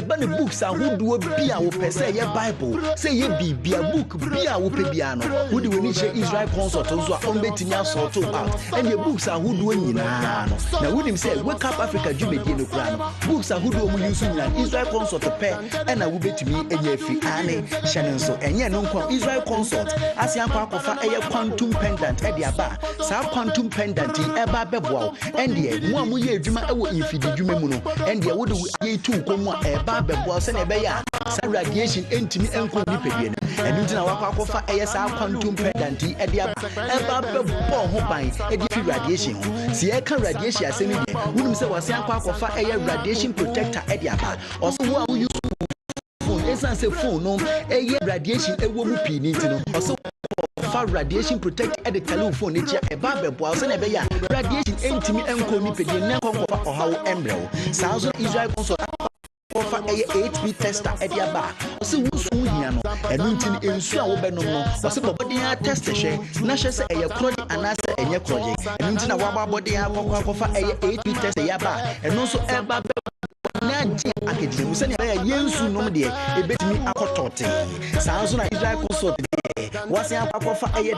ban books are who do be our per se ye Bible, say ye be a book, be our pebiano, who do we Israel consort also on betting sort out, and your books are who do in now would him say wake up Africa Jumedi no crown books are who do using an Israel consort a pair and I will bet me a year free Anne Shannon so and yeah no Israel consort as young papa a quantum pendant at the bar sa quantum pendant eba bebo and the one we juma infidi jumemuno and the would ye two come eba bebo send a beya sa radiation entimi enko nipedie and into our papa a sa quantum pendant at the eba bebo ho ban e di radiation si e kan radiation asemi de wonum se wase akwa akofa e radiation protector e di aba also who are you phone esan se phone no e radiation e wo mu pi ni ntino also for radiation protect at the telephone e chia e ba bebo also na be ya radiation entimi enko ni pedie na konkofa ohawo embrel sazo Israel consort for a 8B tester at your bar. So, who's Uniano, and Nintin in Sua Benom, or some body test share, Nashes a project and answer a your project, and Nintin a Waba body for a 8B test a yaba, and also a bab. Academy, send a yensu no dear, a bit me a cotote. Sounds like Israel consort was a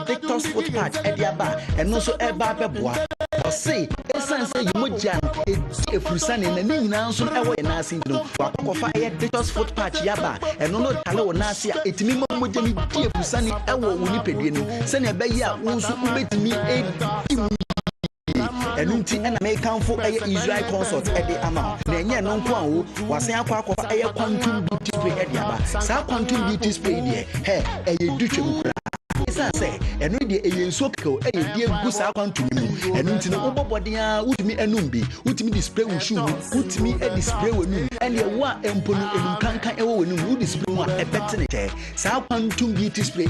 dictator's foot patch at your bar, and also a barber. Say, essence you would jam a Fusan in the Nina soon away and asking no, or fire dictator's foot patch yaba, and no tallow nasia, it minimum would be dear Fusani, our Winnipedian, send a beya, who's who bet me a and I may come for a Israel consort at the amount. Nanya non quo was a quack of a quantum beauty spray at Yaba, Sa quantum beauty spray there, hey, a duchu. I say, and read the alien soko, a dear goose I want to me, and into the overbody, would me a numbi, would me display with shoe, would me a display with me, and your one empony and can't would display one a better. Sa quantum beauty spray.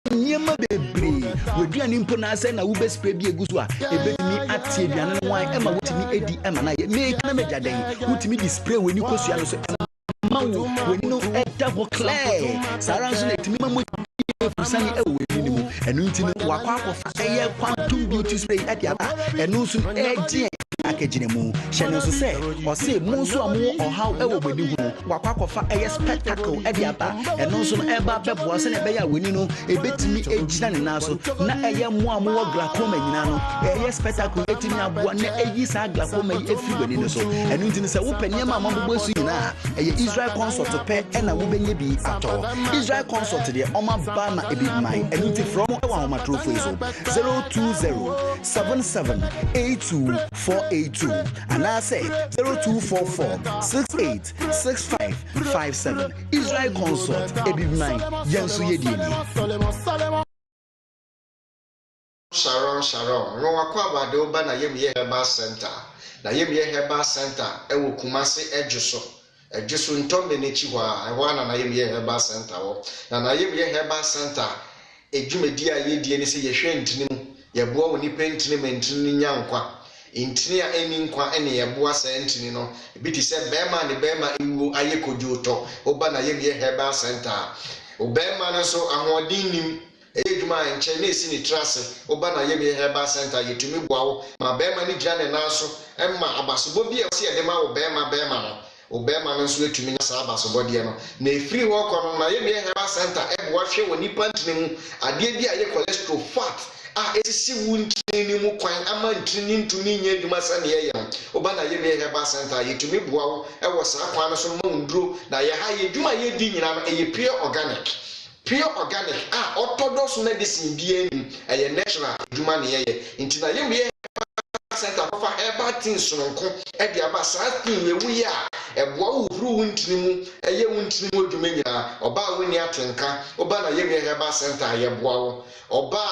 Yama baby, we do an imponance and a Uber spray be a guzwa, a baby me at Tibian and wine, Emma, what me Eddie Emma, make a major day, would me display when you cause you when you know a double clay, Sarah, me. Sunny away, and until Waka of a quantum beauty spray at Yaba, and no soon a Akajinemu, Shannon say, or say, Monso or however we do, Waka of a spectacle at Yaba, and no soon ever was an abaya when you know a bit me a Jan and also, not a young more glaucoma, a spectacle, 18 one a year glaucoma, a few in so, and until the open Yama Mambosina, a Israel consort to pay and a woman be at all. Israel consort to the Oma Bama a big mind, and it's from our true face 020778248 and I say 0244686557 Israel consort a big mind Yansu Yedini. Sharon, no aqua do ban a yemi herbal center. Na yemi herbal center, e wo Kumasi Ejuso. Ejuso ntombe nechiwa, I want na yemi herbal center. Na yemi herbal center, ejumedi a yedi ni se yehwe ntini mu, yeboa woni pentini mentini nyankwa. Intini a eni nkwa ene yeboa sa ntini no, bi ti se bema ne bema iwu ayekojoto, oba na yemi herbal center. Obema no so ahodin nim ejuma enche na esi ni trase oba na yemi herbal center yetumi boawo ma bema ni jane na so emma abasobo bi e se ye de ma obema no obema no so etumi na sa abasobo de no na efiri ho kono na yemi herbal center ebo hwe woni pantini mu ade bi aye cholesterol fat esisi wuntini mu kwan ama ntini ntumi nya eduma sa ne ye oba na yemi herbal center yetumi boawo e wo sa kwan no so mo nduro na ye ha ye dwuma ye di nyina no e pure organic orthodox medicine bien a natural human ye intina ye center of herbal things nko e dia ba sa tin we wu ya eboa uhuru wuntini mu eye wuntini mu odwuma nyina oba woni atenka oba na ye herbal center ye boa wo oba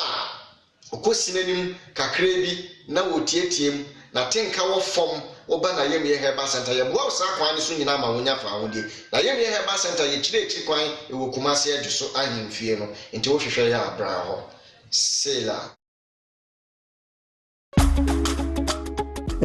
okosinanim kakra bi na wotietie na tenka wo fom oba na yemi herbal center ye boa sa kwan so nyina ma wonya fa ahode na yemi herbal center ye chire kwan e wo Kumasi Ejuso ahemfie no nti wo hwehwe ya abra ho sela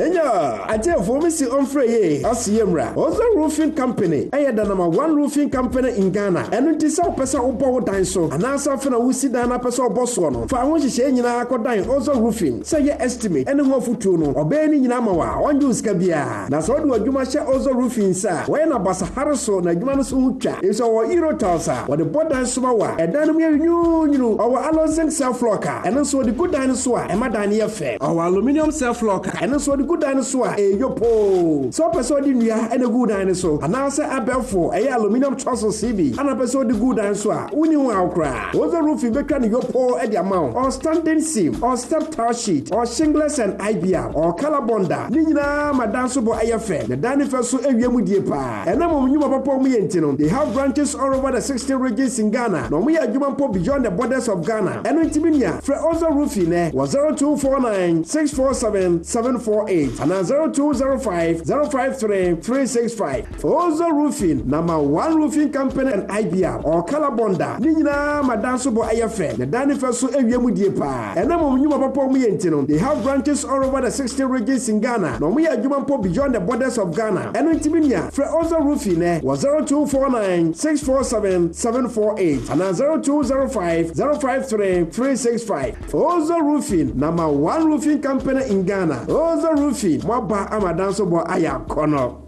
Enya, aje for me si onfre ye, asiyemra. Ozo Roofing Company, aya the number 1 roofing company in Ghana. Enu ti se opese obo dan so. Anasa fe na wusi dan na pese obo so no. Fa ho hihye nyina akodan Ozo Roofing. Say ye estimate ene ho afutuo no. Obe ni nyina ma wa. Onju sika bia. Na so de adwuma hye Ozo Roofing sa. We na basa haraso na adwuma no so hutwa. Eso wo Euro Tosa. Wo de bodan so ma wa. Edan no me nyunu. Owo alloy self locker. Eno so de good dan so a. E ma dan ye fe. Owo aluminium self locker. Eno so de good dan so a. E yopo. So person di nua ene good dan so. Anase abelfo e aluminium truss CB. Ana person di good dan so a. Uni ho akra. Ozo Roofing betwa ne yopo e di amount. Or standing seam, or step tile sheet, or shingles and IBR, or color bonder. Ni nyina madan so bo ayefe. The dan fe so ewiemu die pa. Ena mo nyuma papa mu yentino. They have branches all over the 16 regions in Ghana. No mo ya adwuma mpo beyond the borders of Ghana. Eno ntimi nia. Fre Ozo Roofing was 0249 647 748 and 0205 053 365. Ozo Roofing, number 1 roofing company and IBR or color bonder. Ni nyina madan so bo ayefe. The dan fe so ewiemu die pa. Ena mo nyuma papa mu yentino. They have branches all over the 16 regions in Ghana. No mo ya adwuma mpo beyond the borders of Ghana. Eno ntimi nia. Fre Ozo Roofing was 0249 647 748 and 0205 053 365. Ozo Roofing, number 1 roofing company in Ghana. Ozo Roofing, mwaba amadan so bo aya kono.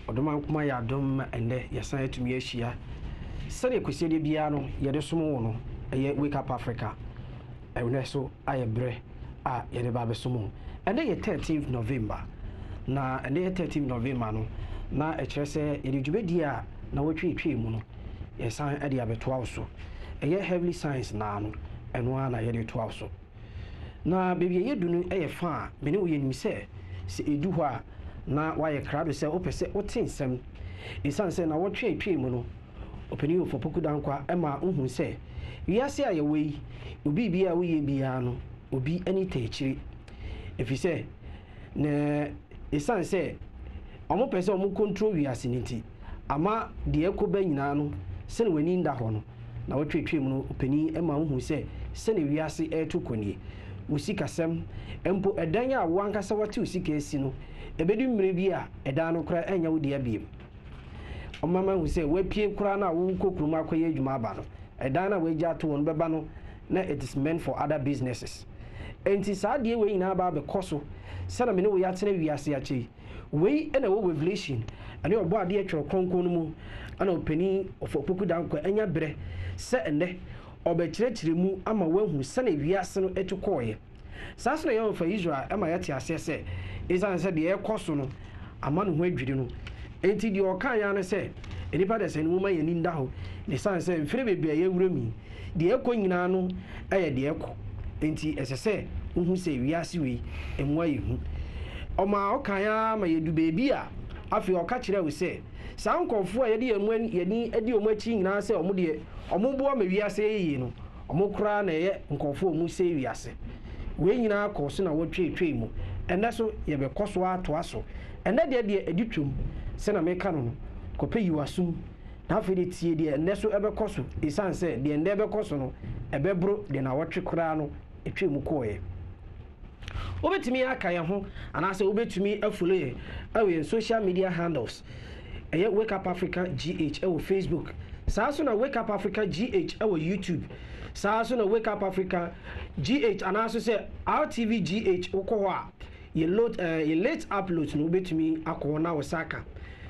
Odoma kuma ya dom ende yesan etumi ahia sare kwese de bia no ye de somo no eye Wake Up Africa ewne so aye bre a ye de ba be somo ende ye 13th November na ende ye 13th November no na e kire se ye de dwumedi a na wotwe mu no yesan ade abetoa so eye heavily science na no eno na ye de toa so na bebi ye dunu eye fa me ne wo ye nim se edu ho a na waye krado se opese otinsem isan se na wotwe mu no openi ofo poku dankwa ema ohun se wiase a ye wei obi bia wo ye bia no obi ani taechiri efise na isan se omo pese omo control wiase niti ama de ekoba nyina no se ne wani nda ho no na wotwe mu no openi ema ohun se ne wiase etukonie usikasem empo edan a wankasa wate usika esi no ebedu mmire bi a edan no kora enya wodi abiem omama hu se wapie kora na wo kokuru akoye adwuma aba no edan na wagya to won beba no na it is meant for other businesses enti saade we ina ba be koso se na me ne wo ya tena wiase achi we ena wo revelation ane obo ade atwere konkon no mu ana opani ofopoku danko enya bre se ene obekirechire mu ama wahu se na wiase no etukoye sasa na yo fa Israel ama yati asese isan se de ekoso no ama no ho adwiri no enti de okan ya ne se enipa de se no ma yani nda ho ne san se mfire bebia ye wurami de ekọ nyina no eye de ekọ enti esese uhu se wiase wi enwa yehu oma okan ya ma yedu bebi a afi oka kire we se san konfo a yede yani edi omu achi nyina se omu de omu bo ma wiase yi no omu kura na ye nkonfo omu se wiase we nyina akọ na wotwe mu enda so ye be koso ato aso enda de editwum se na meka no kope yiwasum na afi de tie de enda so ebe koso isan se de enda ebe koso no ebe bro de na wotwe kura no etwemu koye obetumi aka ye ho anase obetumi afollow ye awe social media handles eye Wake Up Africa GH ewo Facebook saa so na Wake Up Africa GH ewo YouTube saa so na Wake Up Africa GH anaso se RTV GH uko a ye late upload no betumi akọ na wosaka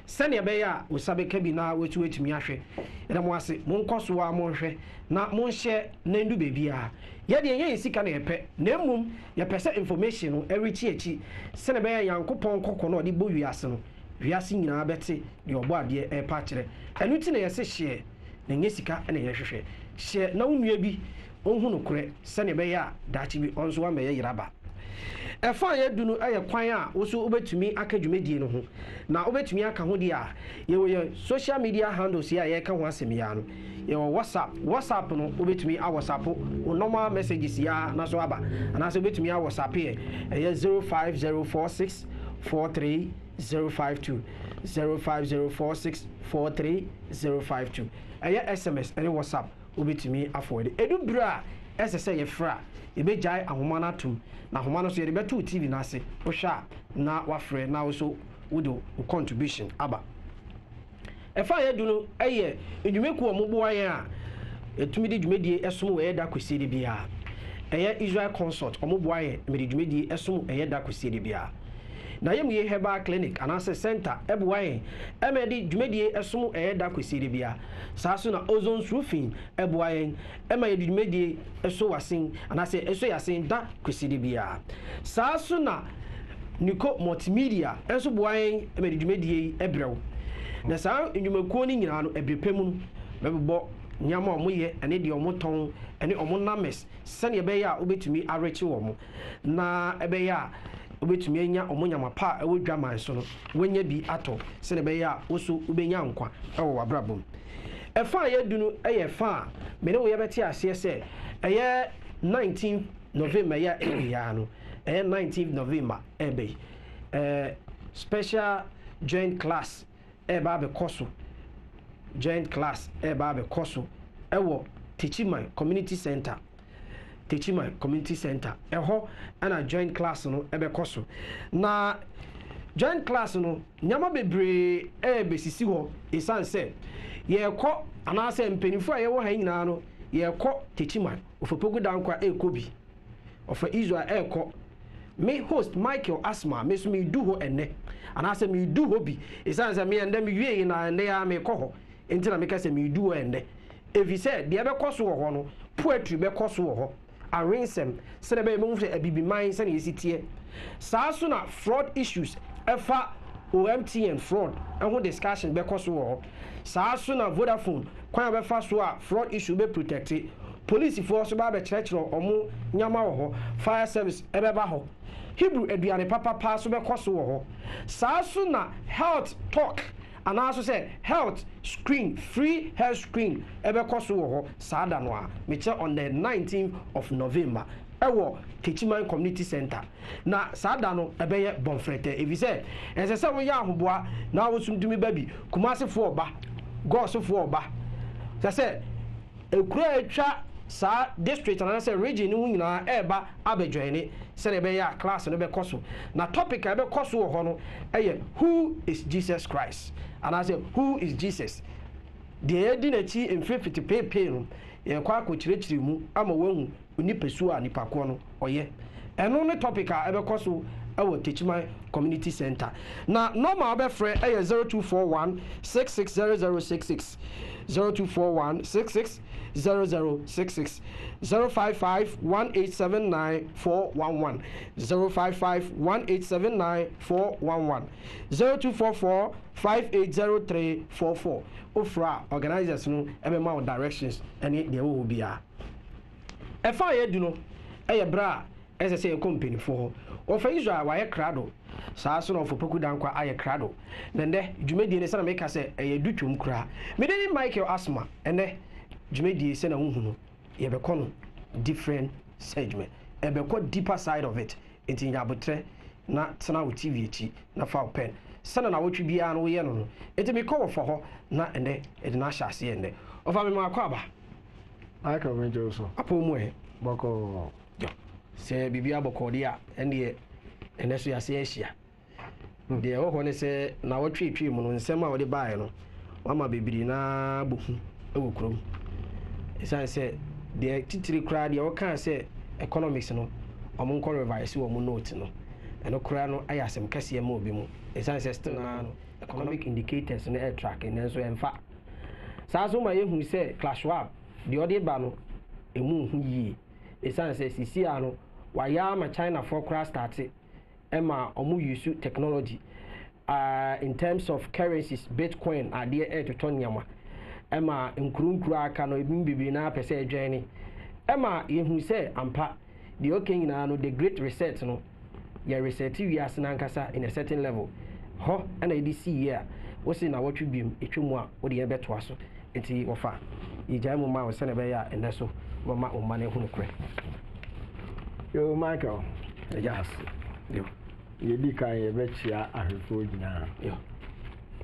sene be ya wosabeka bi na wetumi ahwe ede mo ase mo nkoso wa mo hwe na mo nhye na ndu bebia ye de ye sika na yepe na mmom ye pese information no every echi sene be ya yankopon kokko na ode bo wiase no wiase nyina bete de obo ade pa kire enu ti na ye se hye na nye sika na ye hwehwe hye na unua bi ɔnhu no korɛ sɛne ɛbɛyɛ a daakye bi ɔnso wamɛyɛ yeraba ɛfa yɛ du no ɛyɛ kwan a woso wobɛtumi aka dwumadie no ho na wobɛtumi aka ho deɛ a yɛwɔ yɛ social media handles a yɛka ho asɛm yɛ no yɛwɔ whatsapp no wobɛtumi a whatsapp wo normal messages ya na so aba anaasɛ wobɛtumi a whatsapp yɛ ɛyɛ 0504643 0504643 ɛyɛ sms ɛne whatsapp wobɛtumi afɔwɔde ɛdu berɛ a ɛsɛ sɛ yɛfrɛ a yɛbɛgyae ahoma no atom na ahoma no so yɛde bɛto tv no ase wohwɛ a na wafrɛ na wo so wode wo contribution aba ɛfa yɛdu no ɛyɛ nnwumakuo a moboa yɛn a ɛtumi de dwumadie ɛsom wɔ ɛyɛ da kɔsie de biara ɛyɛ Israel consort ɔmoboa yɛn mede dwumadie ɛsom ɛyɛ da kɔsie de biara na yɛmu yɛ herbal clinic anaasɛ center ɛboa yɛn ɛma de dwumadie ɛsom ɛyɛ da kɔsie de biara saa so na ozone roofing ɛboa yɛn ɛma yɛde dwumadie ɛso wasen anaasɛ ɛso yasen da kɔsie de biara saa so na Nico multimedia ɛnso boa yɛn ɛma de dwumadie ɛbrɛw na saa nnwumakuo no nyinaa no ɛbrɛpɛ mu no bɛbobɔ nyama a ɔmoyɛ ɛne deɛ ɔmotɔn ɛne ɔmo names sɛneɛ ɛbɛyɛ a wobɛtumi arekye wɔ mo na ɛbɛyɛ a wobɛtumi anya ɔmo nyama pa a ɛwɔ dwaman so no woanya bi atɔ sɛneɛ ɛbɛyɛ a woso wobɛnya nkwa ɛwɔ w'abrabɔ mu ɛfa a yɛdu no ɛyɛ fa a mene wo yɛbɛte aseɛ sɛ ɛyɛ 19 November yɛ ɛyɛ no ɛyɛ 19 November ɛbɛyi special joint class ɛba abɛkɔ so joint class ɛba abɛkɔ so ɛwɔ Techiman community center ɛhɔ ɛna joint class no ɛbɛkɔ so na joint class no nyama bebree ɛbɛsisi hɔ ɛsiane sɛ yɛkɔ anaasɛ mpanimfoɔ a yɛwɔ ha nyinaa no yɛkɔ Techiman ofopogu dankwa ɛkɔ bi ɔfa Israel ɛkɔ me host Michael Asma me so me du hɔ ɛnɛ anaasɛ me du hɔ bi ɛsiane sɛ me ɛndɛ me wie na ɛnɛ ya me kɔ hɔ enti na meka sɛ me du hɔ ɛnɛ ɛfi sɛ deɛ bɛkɔ so wɔ hɔ no poetry bɛkɔ so wɔ hɔ awensɛm sɛdeɛ bɛyɛ mɛhu sɛ abibiman sɛne yɛsi teɛ saa so na fraud issues ɛfa OMTN fraud ɛho discussion bɛkɔ so wɔ hɔ saa so na Vodafone kwan a bɛfa so a fraud issue bɛ protecte polisifoɔ so ba bɛkyerɛkyerɛ ɔmo nyama wɔ hɔ fire service ɛbɛba hɔ Hebrew aduane papa so bɛkɔ so wɔ hɔ saa so na health talk anaaso sɛ health screen free health screen ɛbɛkɔ so wɔ hɔ saa da no a mekyɛ on the 19th of November ɛwɔ Techiman community center na saa da no ɛbɛyɛ bɔnfrɛtɛ efisɛ ɛsɛ sɛ woyɛ ahoboa na wosumtumi ba bi Kumasefoɔ ɔba Gɔɔsofoɔ ɔba sɛ ekura atwa saa district anaasɛ region no nyinaa ɛɛba abɛdwɛne sɛdeɛ ɛbɛyɛ a class no bɛkɔ so na topic a ɛbɛkɔ so wɔ hɔ no ɛyɛ who is Jesus Christ anaasɛ who is Jesus deɛ yɛdi n'akyi mfirifiti peepee no yɛkɔ akɔkyerɛkyerɛ mu ama wahu nipasu a nipakoɔ no ɔyɛ ɛno ne topic a ɛbɛkɔ so ɛwɔ Techiman community center na normal bɛfrɛ ɛyɛ 0241 660066 0241 660066 055 1879 411 055 1879 411 0244 580344 ofra organizers no ɛbɛma wo directions ɛne deɛ wɔwɔ biara ɛfa yɛdu no ɛyɛ bra ɛsɛ sɛ yɛkɔ mpanimfoɔ hɔ ɔfa Israel wayɛ krado saa so na ɔfopoku dankwa ayɛ krado na ndɛ dwumadie ne sɛ na meka sɛ ɛyɛ du twom koraa mede ne Michael Asma ɛnɛ dwumadie sɛ na wohu no yɛbɛkɔ no different segment ɛbɛkɔ deeper side of it nti nyabotrɛ na tena wo TV akyi na fa wo pen sɛna na wotwe biara no woyɛ no no nti mekɔ wɔ fa hɔ na ɛnɛ ɛde no ahyɛ aseɛ ɛnɛ ɔfa me maakɔ aba aka menjo so apɔ mu ɛ bɔkɔ sɛ biribi abɔkɔɔdeɛ a ɛneɛ ɛnɛ so yɛase ahyia deɛ ɛwɔ hɔ ne sɛ na wɔtwetwe mu no nsɛm a wɔde baeɛ no wama bebree na bɔhu ɛwɔ kurom ɛsiane sɛ deɛ titiri koraa deɛ wɔkaa sɛ economics no ɔmo nkɔ revise wɔ mo note no ɛno koraa no ayɛ asɛm kɛseɛ ma obi mu ɛsiane sɛ still naa no economic indicators no air track nanso ɛmfa saa so ma yɛhu sɛ clash wab deɛ ɔde ba no ɛmu nhu yie ɛsiane sɛ sisi a no wayɛ ama China for koraa starte ɛma ɔmo use technology in terms of currencies Bitcoin adeɛ ɛtotɔ nneɛma ɛma nkuru aka no ebi bebree na apɛ sɛ ɛdwɛn ne ɛma yɛhu sɛ ampa deɛ ɔka nyinaa no the great reset no yɛ reset wiase nankasa in a certain level hɔ ɛna yɛde sii yɛ a wosi na wɔtwe biem ɛtwa mu a wode yɛbɛtoa so nti wɔfa yɛgyae mu ma wo sɛne ɛbɛyɛ a ɛnɛ so wɔma wo ma no ɛhu nokorɛ yo Michael yes yo yɛdi kan yɛbɛkyia ahwɛfoɔ nyinaa yo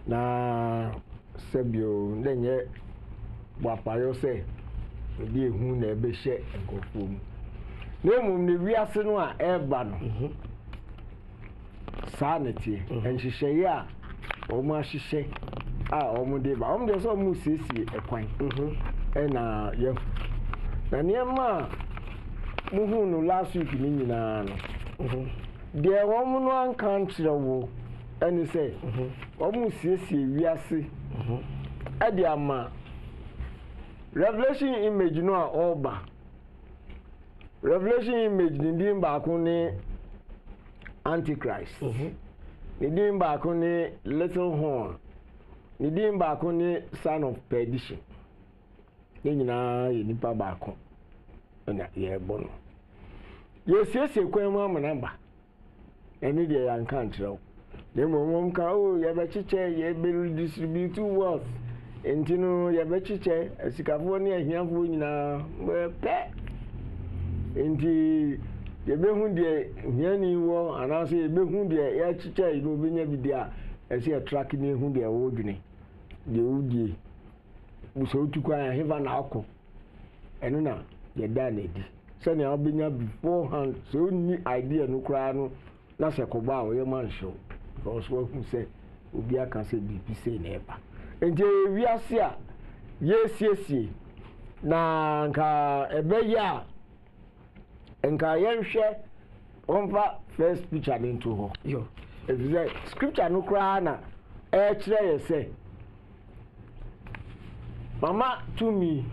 na sɛbio ndɛ nyɛ boapayɔ sɛ ɛde ehu na ɛbɛhyɛ nkɔfoɔ mu na mmom ne wiase no a ɛreba no saa ne teɛ nhyehyɛeɛ a wɔn ahyehyɛ a wɔn de ba wɔn deɛ sɛ wɔn siesie ɛkwan ɛna yɛhu na nneɛma a muhu no last week ne nyinaa no deɛ wɔn no anka nkyerɛ wo ɛne sɛ wɔn siesie wiase ɛde ama revelation image no a ɔreba revelation image ne din baako ne antichrist ne din baako ne little horn ne din baako ne son of perdition ne nyinaa yɛ nipa baako ɛna yɛrebɔ no yɛsiesie kwan mu ama namba ɛne deɛ yɛanka nkyerɛ wo na mmom ka yɛbɛkyekyɛ yɛbɛredistribute wealth nti no yɛbɛkyekyɛ asikafoɔ ne ahiafoɔ nyinaa pɛ nti yɛbɛhu deɛ hiani wɔ anaasɛ yɛbɛhu deɛ yɛakyekyɛ no obɛnya bi deɛ a ɛsɛ yɛtrake ne ɛhu deɛ wɔdwene deɛ wodie sɛ wotu kwan a hefa na akɔ ɛno na yɛda na adi sɛnea wobɛnya beforehand sɛ wonni idea no koraa no na sɛ kɔbɔ a wɔyɛ ma nhyɛw because wahu sɛ obi aka sɛ biribi sei na ɛba nti wiase a yɛsiesie na nka ɛbɛyɛ a nka yɛnhwɛ wɔmfa first picture no nto hɔ ɛfiri sɛ scripture no koraa na ɛkyerɛ yɛ sɛ mama to me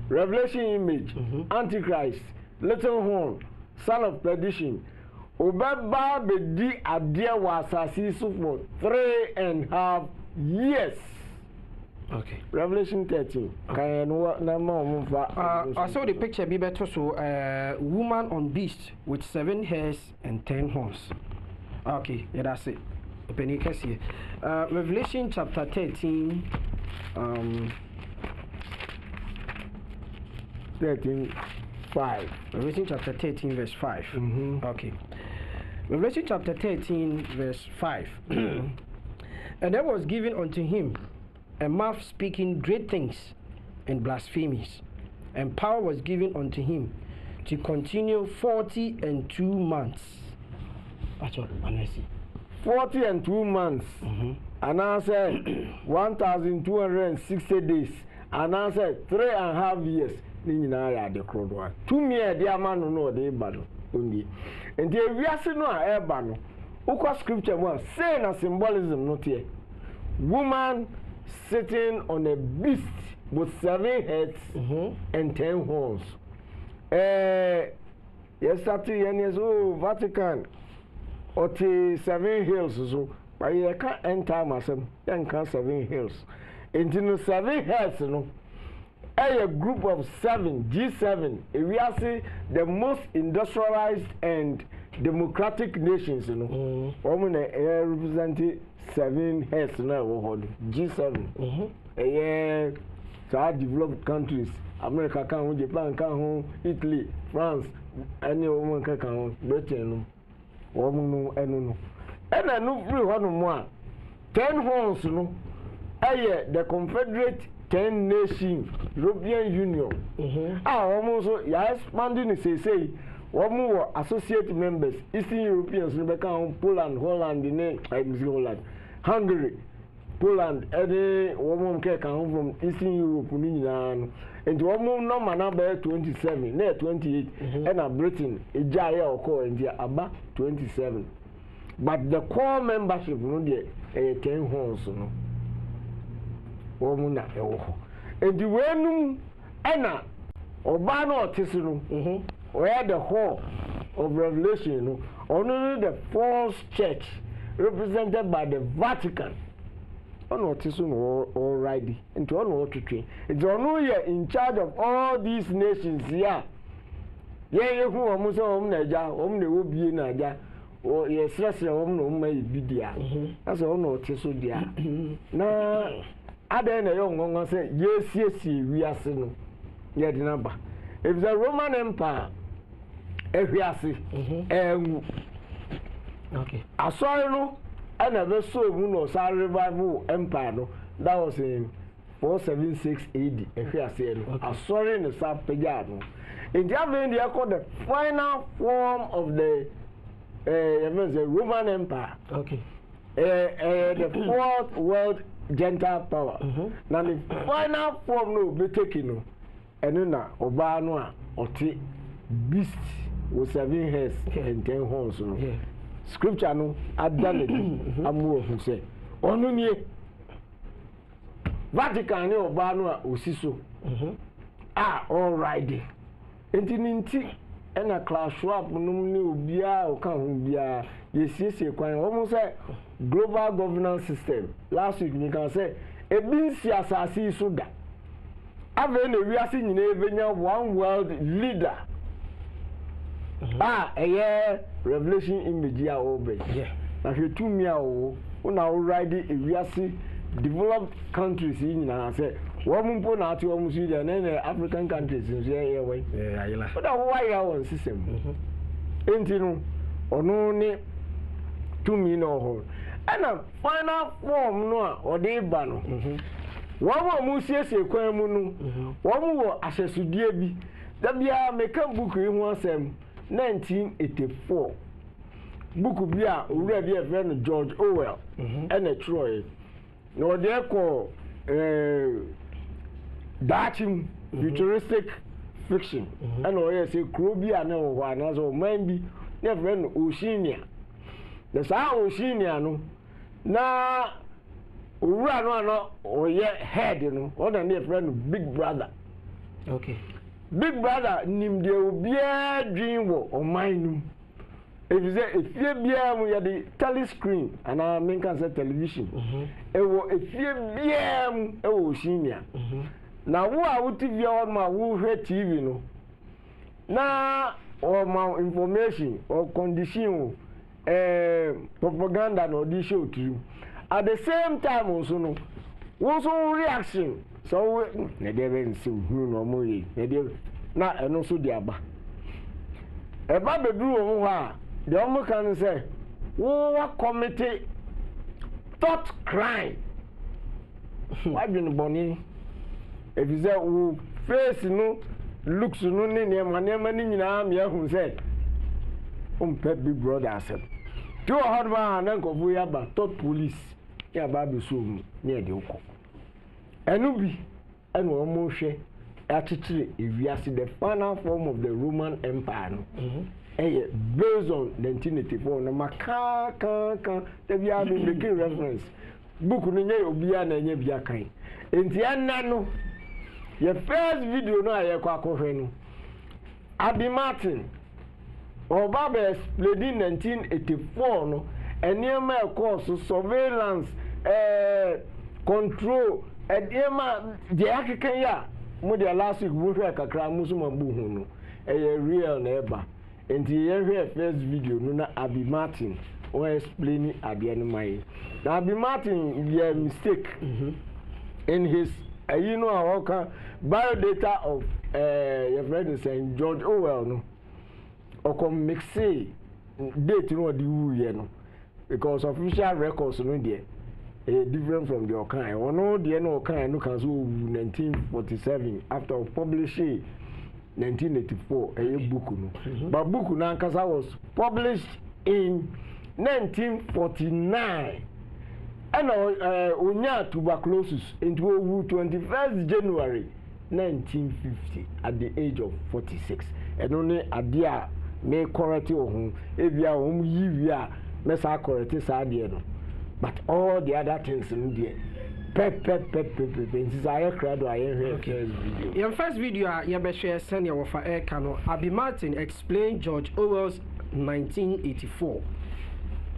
revelation image antichrist little horn son of perdition obɛba bɛdi adeɛ wɔ asase so for 3.5 years. Okay. Revelation 13. Can you know I saw the picture be better so woman on beast with 7 hairs and 10 horns. Okay, yeah, that's it. Revelation chapter 13 5. Revelation chapter 13 verse 5. Okay. Revelation chapter 13 verse 5. And there was given unto him a mouth speaking great things and blasphemies, and power was given unto him to continue 42 months. That's what I see. 42 months. And I said 1,260 days. And I said 3.5 years. Ninja the crowd one. 2 years, dear man, no, they battle only. And the reason why air banner, who scripture was saying a symbolism, not here. Woman sitting on a beast with 7 heads and 10 horns. Yes, 30 years old, Vatican, or 7 hills, so, but you can't enter myself, then can't 7 hills. Into 7 heads, no. A group of 7, G7, we are see the most industrialized and democratic nations, you know. Women representing 7 heads now, G7. So developed countries, America can Japan can Italy, France, any woman can Britain, woman no, and I know free one more 10 horns, you know. The Confederate 10 Nation European Union. Almost expanding the say one more associate members, Eastern Europeans, Poland, Holland, Holland, Hungary, Poland, any woman can come from Eastern Europe, and one more number 27, near 28, and Britain, a Jaya or core, and about 27. But the core membership, no, 10 horns, no. Womuna ewo edi wenum ena oba na otesinu where the hall of revelation no only the false church represented by the Vatican ono otesinu already into ono otwetwe edi ono ye in charge of all these nations here ye hu omu so na eja na wo bie na eja o ye stress na ma ibidia ase o no te so dia na ada na yo ngongo se ye siesie wiase no ye de na ba if the Roman Empire ewiase enwu okay asori no ana be so mu no sa revival empire no that was in 476 AD ewiase no asori no sa pega no in the event they called the final form of the Roman Empire. Okay. The fourth world Gentile power. Now the final form no be taken no. And then oba no a oti beast with 7 heads and 10 horns no. Scripture no adale amu ohu say onu nie Vatican ni oba no a osiso. All right. Enti ena class swap num ni obia o kan hu bia yesiesie kwan almost say global governance system last week we can say ebinsi asasi so da ave na wiase nyina ebenya one world leader revelation image ya obe na hwetu mi a wo na already ewiase developed countries nyina say wọ́n mú na ati wọ́n mú Sweden ní African countries nso yẹ wọ́n. ayila. ó dà wọ́n wáyé àwọn system. Enti no ọ̀nù ní túmí náà ọ̀hún. Ẹ̀nà final form no a ọ̀dẹ́ ìbà no. Wọ́n mú siesie kwan mu no. Wọ́n mú wọ ahyɛsodie bi. Dabi a meka book yi ho asɛm 1984. Book bi a owura bi ɛfrɛ no George Orwell. Ɛna twerɛ. Na ɔde ɛkɔ Dachim futuristic fiction and or say Krobia no one as or man be never no Oceania. The sa Oceania no na ura no or yet head you know or than friend Big Brother. Okay. Big Brother nim de obi dream wo or mine. If you say if you be the telescreen and I mean can say television. If you be Oceania. Na wo a wo TV on ma wo hwe TV no na or ma information or condition propaganda no di show to you at the same time also no wo so reaction so na dey be nsi hu no mo yi na eno so di aba e ba beduru wo ha de o mo kan say wo wa committee thought crime wa dwene boni. If you say who face no looks no ni nema ni nyina me hu say pet Big Brother said to a hard man and ko bu ya ba top police ya ba be so mu na e de uko enu bi enu o mo hwe atitire ewiase the final form of the Roman Empire no based on 1984 na maka kan te bia be making reference book no nye obi a na nye bia kan enti anna no your first video no aye kwa kohwe no Abi Martin Obaba explained in 1984 no eniema course surveillance control eniema je akeken ya mo de last week mo hwe kakra mo so mabu hu no real na eba enti ye hwe first video no na Abi Martin o explain ade no mai na Abi Martin ye mistake in his you know how biodata of your friend is George Orwell no or come mix date no the who no because official records no there different from the kind or no the no kind no can so 1947 after publishing 1984 a book no but book na nkasa was published in 1949 and onya tuberculosis into 21st January 1950 at the age of 46 and only adia may correct you ebia yiwia mesa correct sadie no but all the other things in there pep this I crowd I hear video your first video you be share send your for air cano Abi Martin explained George Orwell's 1984.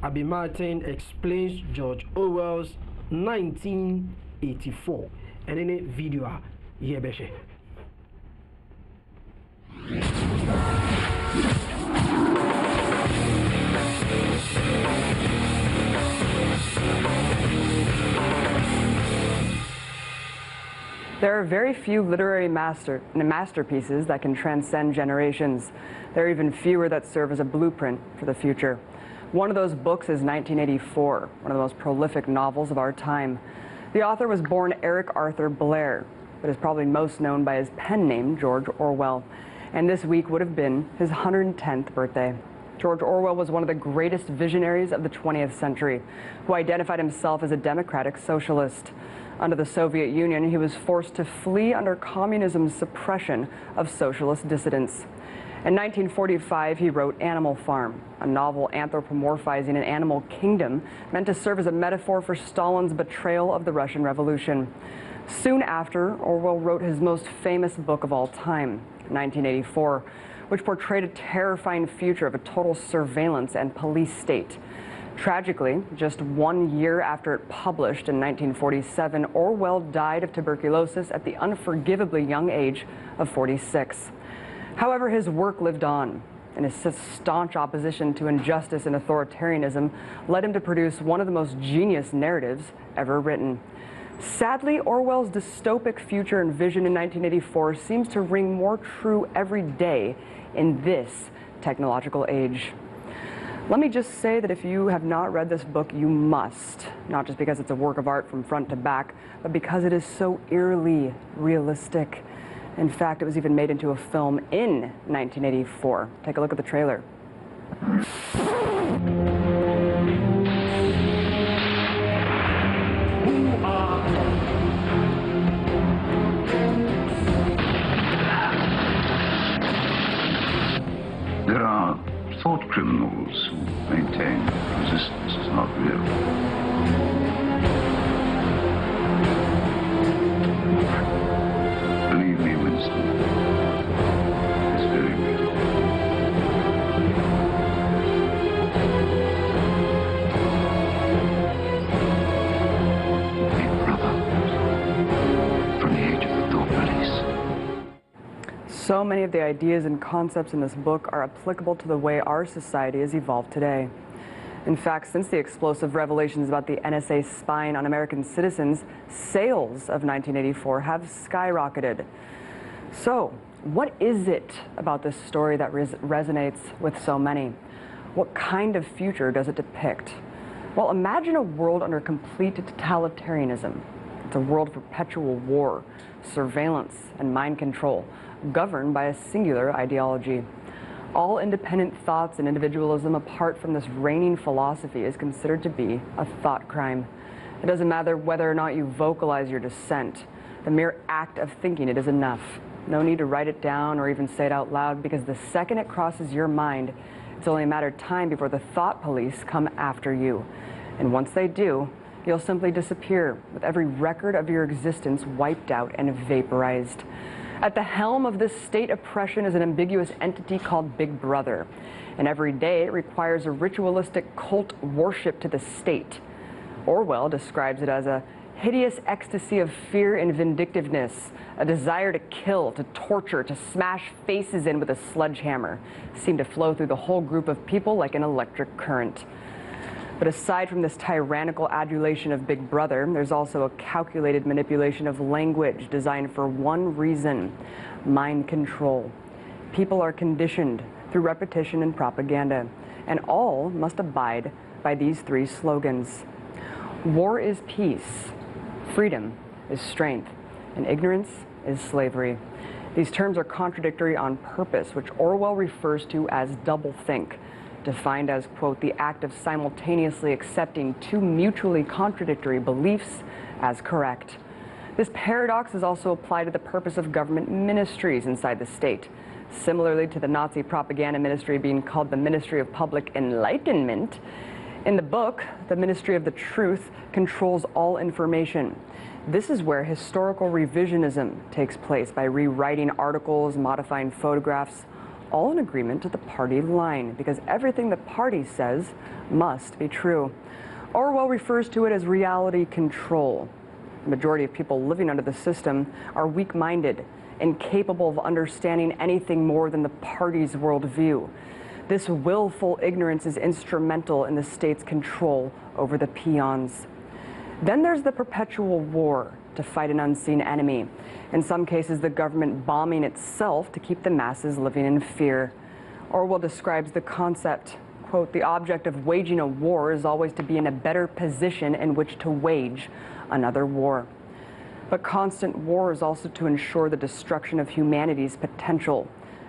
Abi Martin explains George Orwell's 1984. And in a video, here, There are very few literary masterpieces that can transcend generations. There are even fewer that serve as a blueprint for the future. One of those books is 1984, one of the most prolific novels of our time. The author was born Eric Arthur Blair, but is probably most known by his pen name, George Orwell. And this week would have been his 110th birthday. George Orwell was one of the greatest visionaries of the 20th century, who identified himself as a democratic socialist. Under the Soviet Union, he was forced to flee under communism's suppression of socialist dissidents. In 1945, he wrote Animal Farm, a novel anthropomorphizing an animal kingdom meant to serve as a metaphor for Stalin's betrayal of the Russian Revolution. Soon after, Orwell wrote his most famous book of all time, 1984, which portrayed a terrifying future of a total surveillance and police state. Tragically, just 1 year after it published in 1947, Orwell died of tuberculosis at the unforgivably young age of 46. However, his work lived on, and his staunch opposition to injustice and authoritarianism led him to produce one of the most genius narratives ever written. Sadly, Orwell's dystopic future and vision in 1984 seems to ring more true every day in this technological age. Let me just say that if you have not read this book, you must, not just because it's a work of art from front to back, but because it is so eerily realistic. In fact, it was even made into a film in 1984. Take a look at the trailer. There are thought criminals who maintain resistance is not real. Believe me, Winston, it's very real. Big brother, from the age of the thought police. So many of the ideas and concepts in this book are applicable to the way our society has evolved today. In fact, since the explosive revelations about the NSA spying on American citizens, sales of 1984 have skyrocketed. So, what is it about this story that resonates with so many? What kind of future does it depict? Well, imagine a world under complete totalitarianism. It's a world of perpetual war, surveillance, and mind control, governed by a singular ideology. All independent thoughts and individualism apart from this reigning philosophy is considered to be a thought crime. It doesn't matter whether or not you vocalize your dissent. The mere act of thinking it is enough. No need to write it down or even say it out loud, because the second it crosses your mind, it's only a matter of time before the thought police come after you. And once they do, you'll simply disappear, with every record of your existence wiped out and vaporized. At the helm of this state oppression is an ambiguous entity called Big Brother, and every day it requires a ritualistic cult worship to the state. Orwell describes it as a hideous ecstasy of fear and vindictiveness, a desire to kill, to torture, to smash faces in with a sledgehammer, seem to flow through the whole group of people like an electric current. But aside from this tyrannical adulation of Big Brother, there's also a calculated manipulation of language designed for one reason: mind control. People are conditioned through repetition and propaganda, and all must abide by these three slogans. War is peace, freedom is strength, and ignorance is slavery. These terms are contradictory on purpose, which Orwell refers to as doublethink, defined as, quote, the act of simultaneously accepting two mutually contradictory beliefs as correct. This paradox is also applied to the purpose of government ministries inside the state, similarly to the Nazi propaganda ministry being called the Ministry of Public Enlightenment. In the book, the Ministry of the Truth controls all information. This is where historical revisionism takes place by rewriting articles, modifying photographs, all in agreement to the party line, because everything the party says must be true. Orwell refers to it as reality control. The majority of people living under the system are weak-minded, incapable of understanding anything more than the party's worldview. This willful ignorance is instrumental in the state's control over the peons. Then there's the perpetual war to fight an unseen enemy. In some cases, the government bombing itself to keep the masses living in fear. Orwell describes the concept, quote, "The object of waging a war is always to be in a better position in which to wage another war." But constant war is also to ensure the destruction of humanity's potential.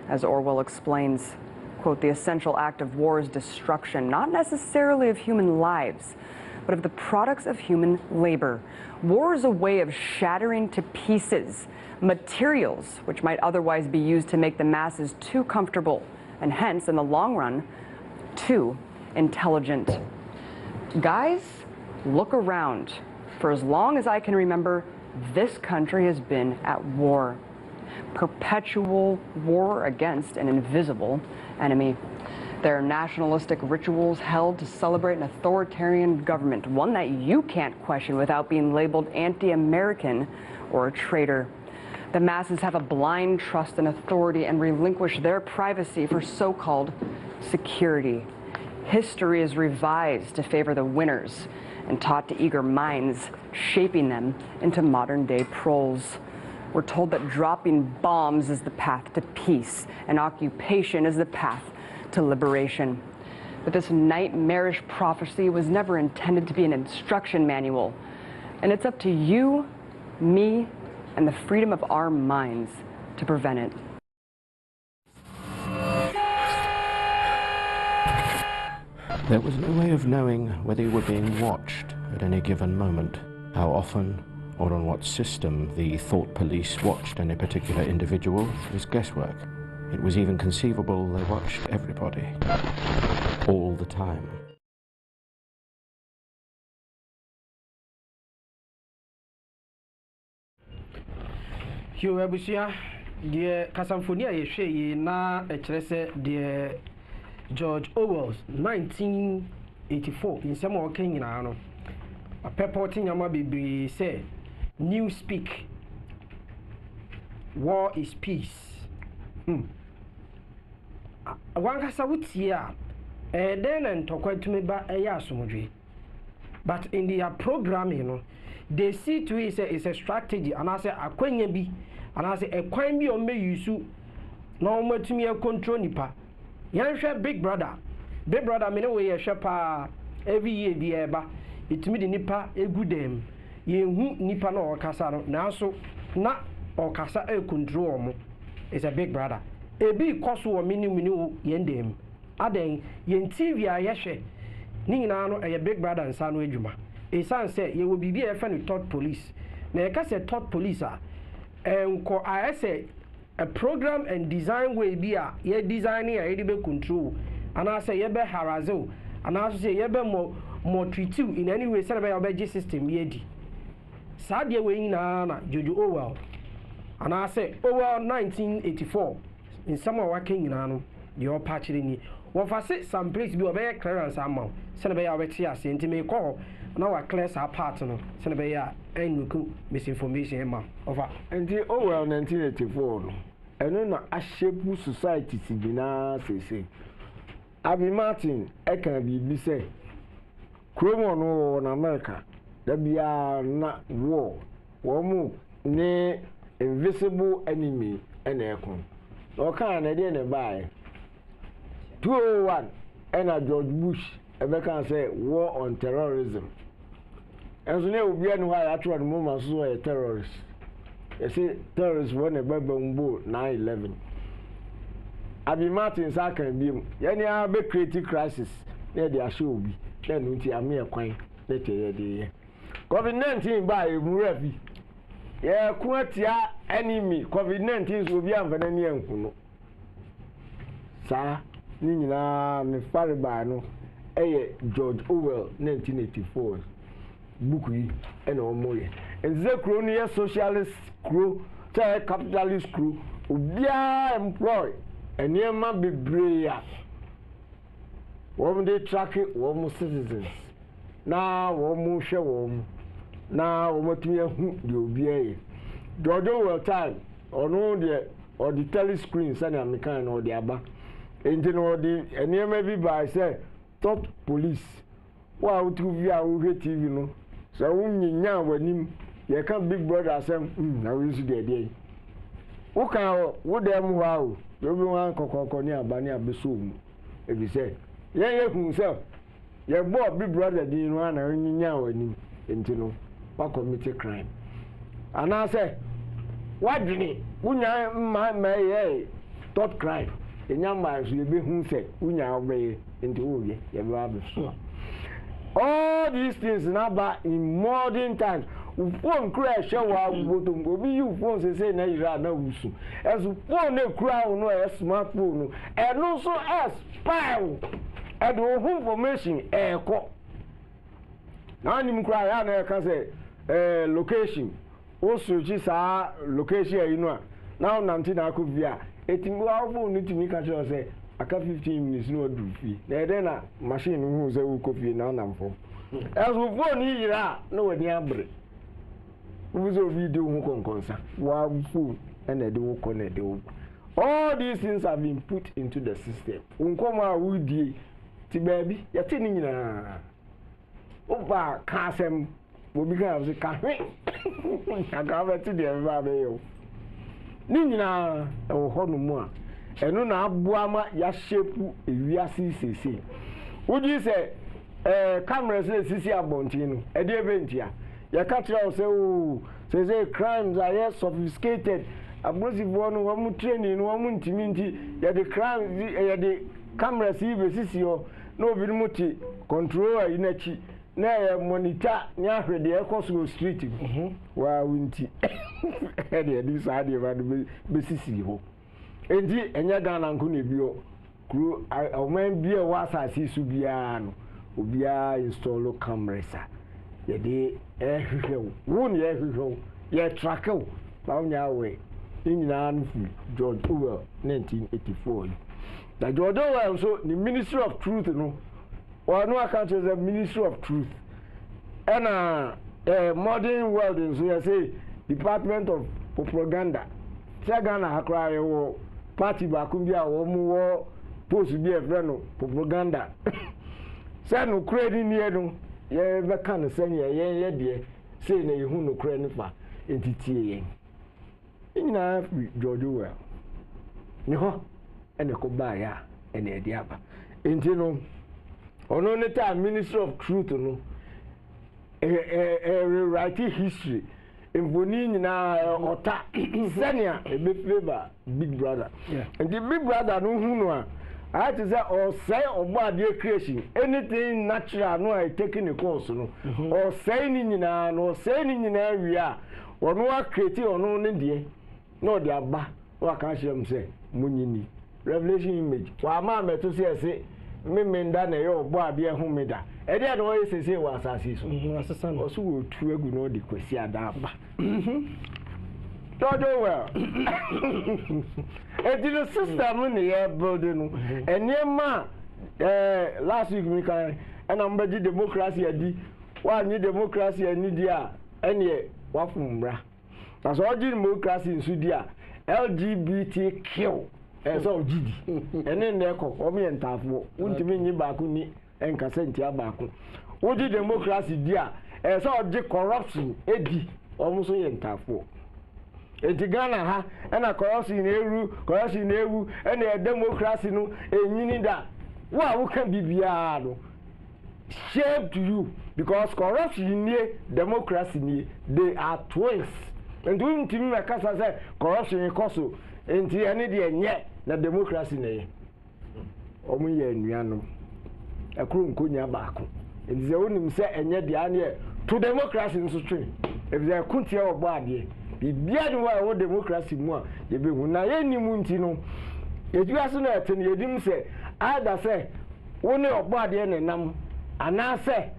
As Orwell explains, quote, "The essential act of war is destruction, not necessarily of human lives, but of the products of human labor. War is a way of shattering to pieces materials which might otherwise be used to make the masses too comfortable and hence, in the long run, too intelligent." Guys, look around. For as long as I can remember, this country has been at war. Perpetual war against an invisible enemy. There are nationalistic rituals held to celebrate an authoritarian government, one that you can't question without being labeled anti-American or a traitor. The masses have a blind trust in authority and relinquish their privacy for so-called security. History is revised to favor the winners and taught to eager minds, shaping them into modern-day proles. We're told that dropping bombs is the path to peace and occupation is the path to liberation. But this nightmarish prophecy was never intended to be an instruction manual, and it's up to you, me, and the freedom of our minds to prevent it. There was no way of knowing whether you were being watched at any given moment, how often, or on what system the thought police watched any particular individual is guesswork. It was even conceivable they watched everybody, all the time. Hugh Abusia, the Casamfonia Yeshe na Echrese, the George Orwell's 1984 in some walking in Ano. A purporting Yama Bibi say, Newspeak, war is peace. One has a wood here, then and talk to me about a yasumudri. But in their program, you know, they see to it is a strategy, and I say a quenya be, and I say a quine be on me you no more to me a control nipa. Yan share big brother, me way a shepa every year the eba. It me the nipa a good them. Ye who nipa no or casano now so not or casa a control mo is a big brother. A big cost or minu yendem. Aden yen TV a yeshe. Ninano a big brother and son wejuma. A son said you will be a friend with thought police. Na ka say thought police and ko I say a program and design way be a ye designing a be control. And I say ye be harazo. And I say ye be more treat you in any way set by your system yedi. Sadia way na Jojo Orwell. And I say Orwell 1984 in summer working in ano the all patch in what for say some place be obey clearance amount. Send by our tia sent me call. Now I clear our partner. Send by ya and misinformation amount. Over until Orwell 1984. And then a shape society Sibina say. Abby Martin, I can be say. Chromo in America, there be not war. War ne invisible enemy and aircon. No kind of dinner by 201 and a George Bush, American say war on terrorism. And so now we are why I try to move so a terrorist. You see, terrorists won a bomb 9/11. Abby Martin's I can be any big creative crisis near the Ashobi. Then we are mere coin. Let the COVID-19 by Murabi. Yeah, quite ya enemy. COVID-19 will be a Venanian. Sir, Nina, me Faribano, George Orwell, 1984. Bookie and Omoye. And the crony socialist crew, capitalist crew, will be employed. And near my be brave. Woman they track it, woman citizens. Now, woman show now, what we have do be George Orwell time, or no, or the telescreen, Sunny American or the Abba. And then, or the, and near maybe by say, top police. Wow, to be our TV, you know. so wunyinya wanim ye kan big brother asem na we su de de wo kan wo dem ho awo obi wan kokoko ni abani abeso mu ebi say ye hu say ye bo big brother din no na wunyinya wanim entino wa commit crime ana say wadwini wunya ma ye third crime enya ma so ye be hu say wunya obey enti wo ye be abeso. All these things now back in modern times. Phone crash wa bottom obi you phone say na ira na wusu. As phone na kura no a smartphone and also as spy and information ko. Na nim kura ya na ka say location. O search sa location you know. Now nanti na ko via. Etimbo phone ni timi ka say aka 15 minutes no do fi na dey na machine hu say wo kofi na namfo as wo phone yira na wadi abre wo zo video hu konkonsa wa phone and dey wo connect dey. All these things have been put into the system unkoma wo die ti baby ya ti ni nyina o ba ka asem wo bi ka say ka hwe aka ba ti dey ba be yo ni nyina e wo hono mu a enu na abuama ya shepu ewiase sisi woji se cameras na sisi abontin no e dey eventia ya ka tira o se o say crimes are sophisticated abrosivo no wa mu training no wa mu ntiminti ya the crime ya the cameras ibe sisi o na obi mu ti controller inachi na ya monitor nya hwede e koso street wa winti e dey this ade ba be sisi ho endi enya Ghana nko na bio kru oman bia wa asase su bia no obia install cameras ye de ehwehwe won ye ehwehwe ye track ba onya we nyina no fu George Orwell 1984 na George Orwell so the Ministry of Truth no or no account as the Ministry of Truth and modern world so you say Department of Propaganda Ghana hakra yo party ba ku bia wo mu wo post bi e fre no propaganda say no credit ni e no ye be kan say ye de say na ye hu no credit ni fa entitie ye nyina George Orwell ni ho ene ko ba ya ene e di aba enti no ono ne ta Ministry of Truth no rewrite history Mboni nyina ota senior ebe favor big brother and the big brother no hu no a I to say or say obo ade creation anything natural no I taking the course no or say ni nyina no say ni nyina wi a wono wa create ono ne de no de aba wa ka shem say munyini revelation image wa ma meto say memenda na yo obo ade hu meda e de no we say wa asase so asesa no so wo tu egu no de kwasi ada aba todo well e the system ni e building no enema last week we can and am be democracy adi wa ni democracy ani dia ene wa fumra na so di democracy nsu dia LGBTQ so gidi ene ne ko o me ntafo untimi nyi ba ku ni enkasa ntia ba ku odi democracy dia so di corruption edi omo so ye ntafo edi Ghana ha ena corruption na ewu ena democracy no enyini da wa wo kan bibia no shape to you because corruption ni democracy ni they are twins and we ntimi makasa say corruption koso enti ene de enye na democracy na ye omo ye anuanom akuru nkonya baako enti ze wonim se enye de ane to democracy nso twe ebi ze kuntie obo ade bibia de wa democracy mu a ye be hu na ye nimu nti no eduaso na ete ne yedim se ada se woni obo ade ne nam ana se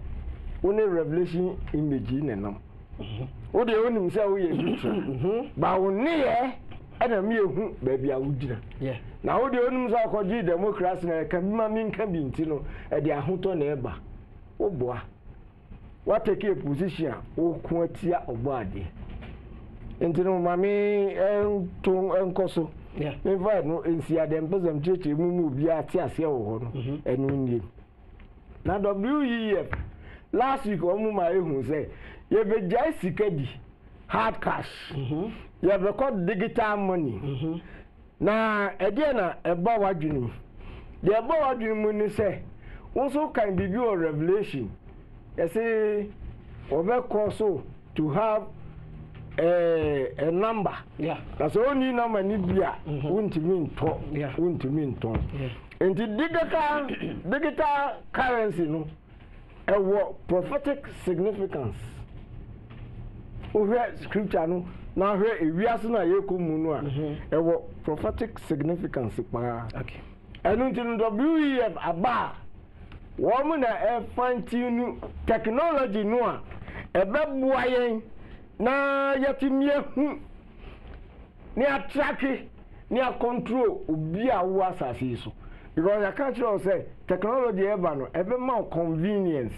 woni revelation image ne nam wo de wonim se wo ye dutra ba woni ye ana mi ehu ba bia wo gina na wo de wonim se akoji democracy na ka ma mi nka bi nti no e de ahoto na eba wo boa what take a position wo ko atia obo ade enti no mami enton enkoso me va no ensia dem pezam cheche mu bi ati ase wo ho no enu nie na WEF last week omu ma ehun say ye be jai sika di hard cash ye be call digital money na ede na eba wadwunu de eba wadwunu mu ni say also can be your revelation you say obe so to have a number that's only number ni bia untimi nto into digital currency no prophetic significance over scripture no na hwe ewiase na yekomu no a prophetic significance pa okay enu ntinu WEF aba wo na fine technology no a ebeboa yen na yatimie hu ni atraki ni a control obi a wo asase so because I can't say technology eba no ebe ma convenience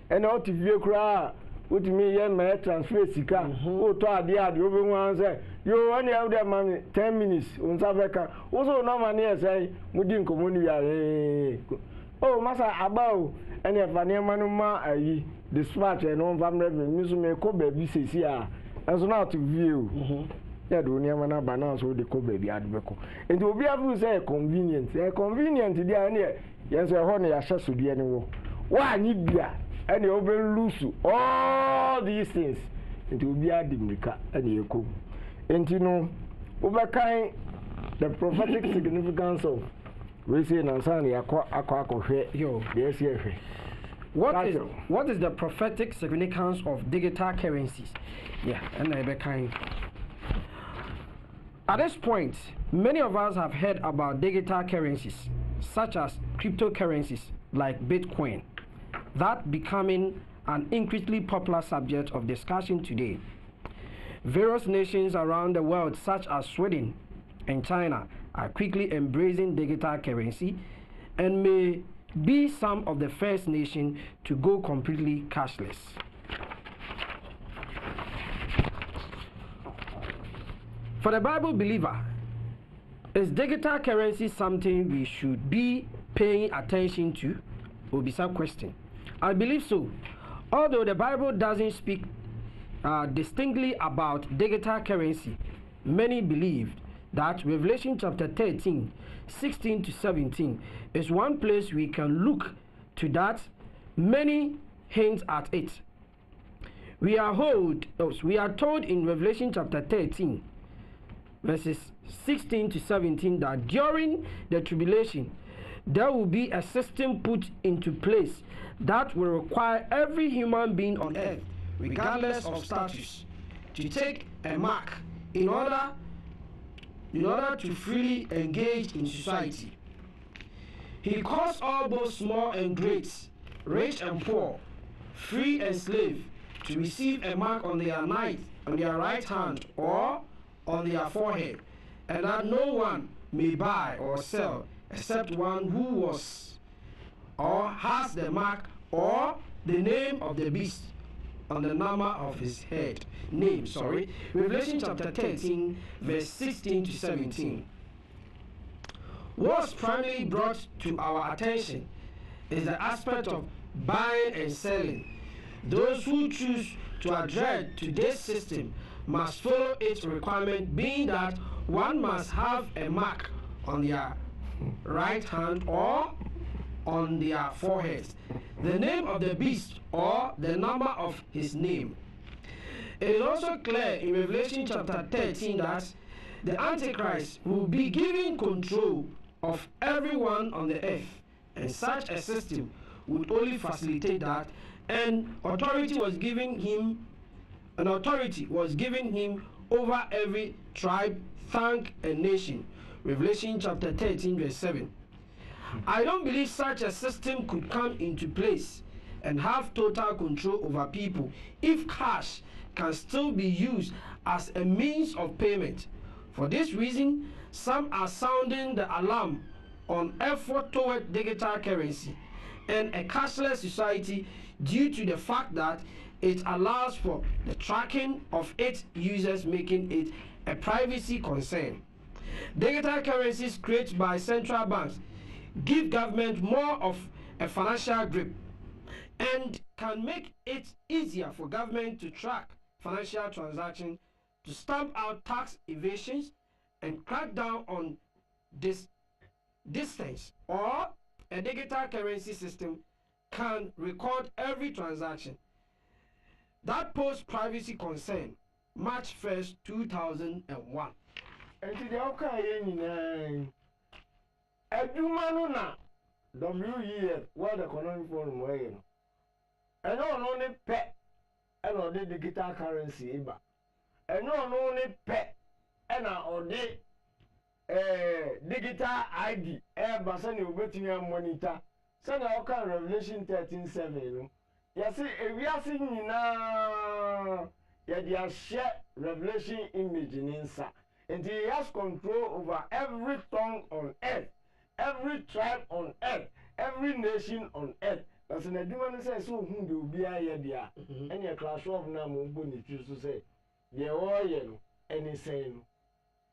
and out to vie kura what me yen ma transfer sika o to ade obi wan say yo any of them man 10 minutes on Africa also no man here say mudi nkomo ni ya oh masa abao any of an manu ma ayi dispatch and on family me so me ko baby sesi a and so now to view yeah do ni amana balance so the ko baby adbeko and obi afu say convenient there na yes ho na ya hyeso dia ni wo wa anyi bia and you open lose all these things and obi adimrika and yeko and you know overkind the prophetic significance of we say na san akwa yo yes yes. What is the prophetic significance of digital currencies? Yeah, and at this point, many of us have heard about digital currencies, such as cryptocurrencies like Bitcoin, that becoming an increasingly popular subject of discussion today. Various nations around the world, such as Sweden and China, are quickly embracing digital currency and may be some of the first nations to go completely cashless. For the Bible believer, is digital currency something we should be paying attention to? Will be some question. I believe so. Although the Bible doesn't speak distinctly about digital currency, many believe that Revelation chapter 13, 16 to 17 is one place we can look to that many hints at it. We are told in Revelation chapter 13 verses 16 to 17 that during the tribulation there will be a system put into place that will require every human being on earth, regardless of status, to take a mark in order to freely engage in society. He calls all both small and great, rich and poor, free and slave, to receive a mark on their right hand or on their forehead, and that no one may buy or sell except one who was or has the mark or the name of the beast on the number of his head. Revelation chapter 13, verse 16 to 17. What's primarily brought to our attention is the aspect of buying and selling. Those who choose to adhere to this system must follow its requirement, being that one must have a mark on their right hand or on their foreheads, the name of the beast or the number of his name. It is also clear in Revelation chapter 13 that the Antichrist will be given control of everyone on the earth, and such a system would only facilitate that, and authority was given him over every tribe, tongue, and nation. Revelation chapter 13 verse 7. I don't believe such a system could come into place and have total control over people if cash can still be used as a means of payment. For this reason, some are sounding the alarm on effort toward digital currency and a cashless society due to the fact that it allows for the tracking of its users, making it a privacy concern. Digital currencies created by central banks give government more of a financial grip. and can make it easier for government to track financial transactions, to stamp out tax evasions, and crack down on distance. Or a digital currency system can record every transaction. That posed privacy concern March 1st, 2001. Enti de oka ye nyina aduma no na WEF World Economic Forum wey no eno no ne pe eno de digital currency iba eno no ne pe ena ode digital ID ba se ne obetumi monitor se na oka Revelation 13:7 no yesi ewiase nyina ye dia share Revelation image in insa. And he has control over every tongue on earth, every tribe on earth, every nation on earth. That's an adumani say so whom will be a year, and your class of Namu Bunny to say, the oil, any saying,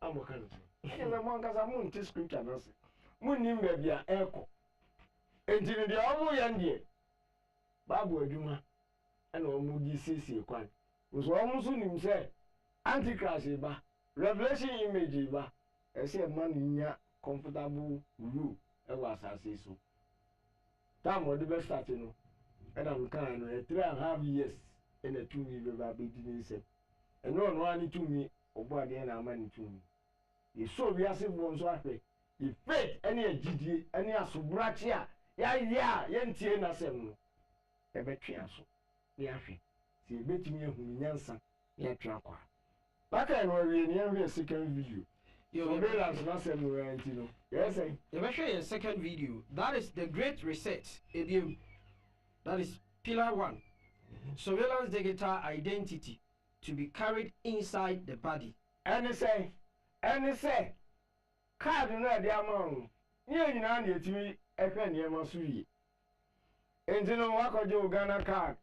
I'm a country. And the monk as a moon to scripture, Moonim baby, echo. And in the Omo Yandy, Babu Aduma, and Omudi Sisi Kwan was almost soon himself, Antichrist. Revelation image ba ese man nya comfortable rule e was asase so time we be start no and am kan no 3.5 years and a 2 years ba be di nse and no ani 2 me obo ade na amani 2 me ye so bi ase bo nso ahwe ye faith any agidie any asobrache a ya ye ntie na sem no e betwe aso ne ahwe se betumi ehunu nyansa ne atwa kwa. Back and we near a second video. Surveillance not saying, yes, you show you a second video. That is the Great Reset. That is pillar 1. Surveillance digital identity to be carried inside the body. And say, card no the amount. You know, to me, a penny a masui. And you know what Ghana card.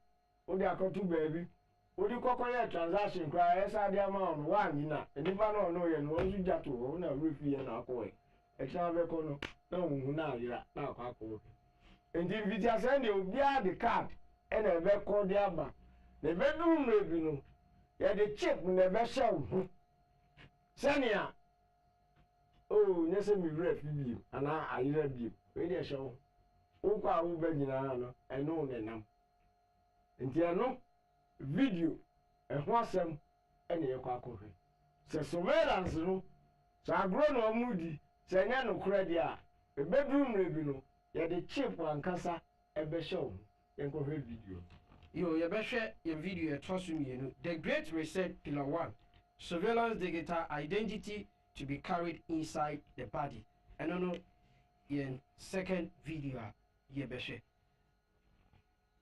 What they are called to baby. Would you call a transaction cry as I the amount one, and if I don't know you, no, you just to own a refugee and alcohol. A child of econo, no, now you're now alcohol. And if you just send you the card and a record the abba, the bedroom revenue, yeah, the chip in the best show. Sanya, oh, yes, me refugee, and I read you. Radio show. Oka Ubedinano, and no, and no. Video and what's any quacoy. Say surveillance no, so I grown or moody, say no credit, a bedroom revenue, yet the cheap one casa, a show, and go video. You better share your video, trust me, the Great Reset pillar 1, surveillance digital identity to be carried inside the body. And no, in second video, you better share.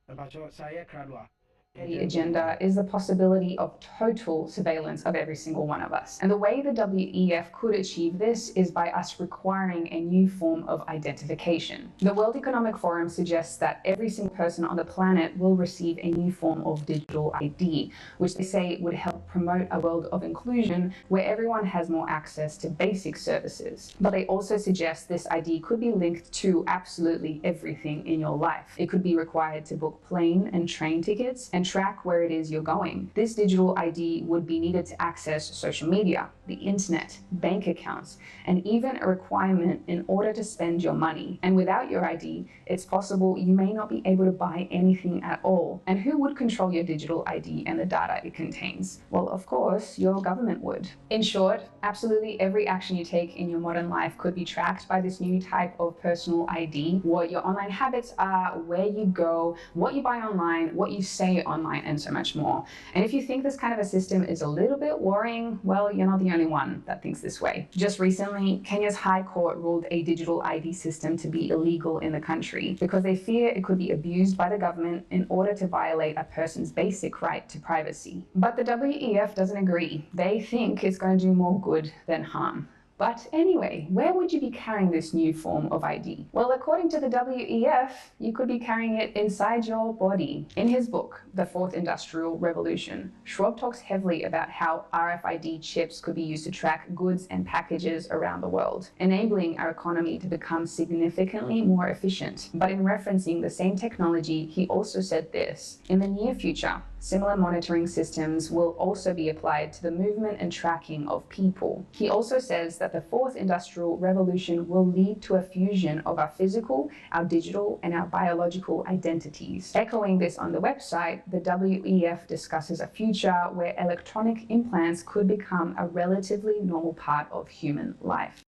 About your Saya Kradwa. The agenda is the possibility of total surveillance of every single one of us. And the way the WEF could achieve this is by us requiring a new form of identification. The World Economic Forum suggests that every single person on the planet will receive a new form of digital ID, which they say would help promote a world of inclusion where everyone has more access to basic services. But they also suggest this ID could be linked to absolutely everything in your life. It could be required to book plane and train tickets and track where it is you're going. This digital ID would be needed to access social media, the internet, bank accounts, and even a requirement in order to spend your money. And without your ID, it's possible you may not be able to buy anything at all. And who would control your digital ID and the data it contains? Well, of course, your government would. In short, absolutely every action you take in your modern life could be tracked by this new type of personal ID. What your online habits are, where you go, what you buy online, what you say online, and so much more. And if you think this kind of a system is a little bit worrying, well, you're not the only one that thinks this way. Just recently, Kenya's High Court ruled a digital ID system to be illegal in the country because they fear it could be abused by the government in order to violate a person's basic right to privacy. But the WEF doesn't agree. They think it's going to do more good than harm. But anyway, where would you be carrying this new form of ID? Well, according to the WEF, you could be carrying it inside your body. In his book, The Fourth Industrial Revolution, Schwab talks heavily about how RFID chips could be used to track goods and packages around the world, enabling our economy to become significantly more efficient. But in referencing the same technology, he also said this: in the near future, similar monitoring systems will also be applied to the movement and tracking of people. He also says that the fourth industrial revolution will lead to a fusion of our physical, our digital, and our biological identities. Echoing this on the website, the WEF discusses a future where electronic implants could become a relatively normal part of human life.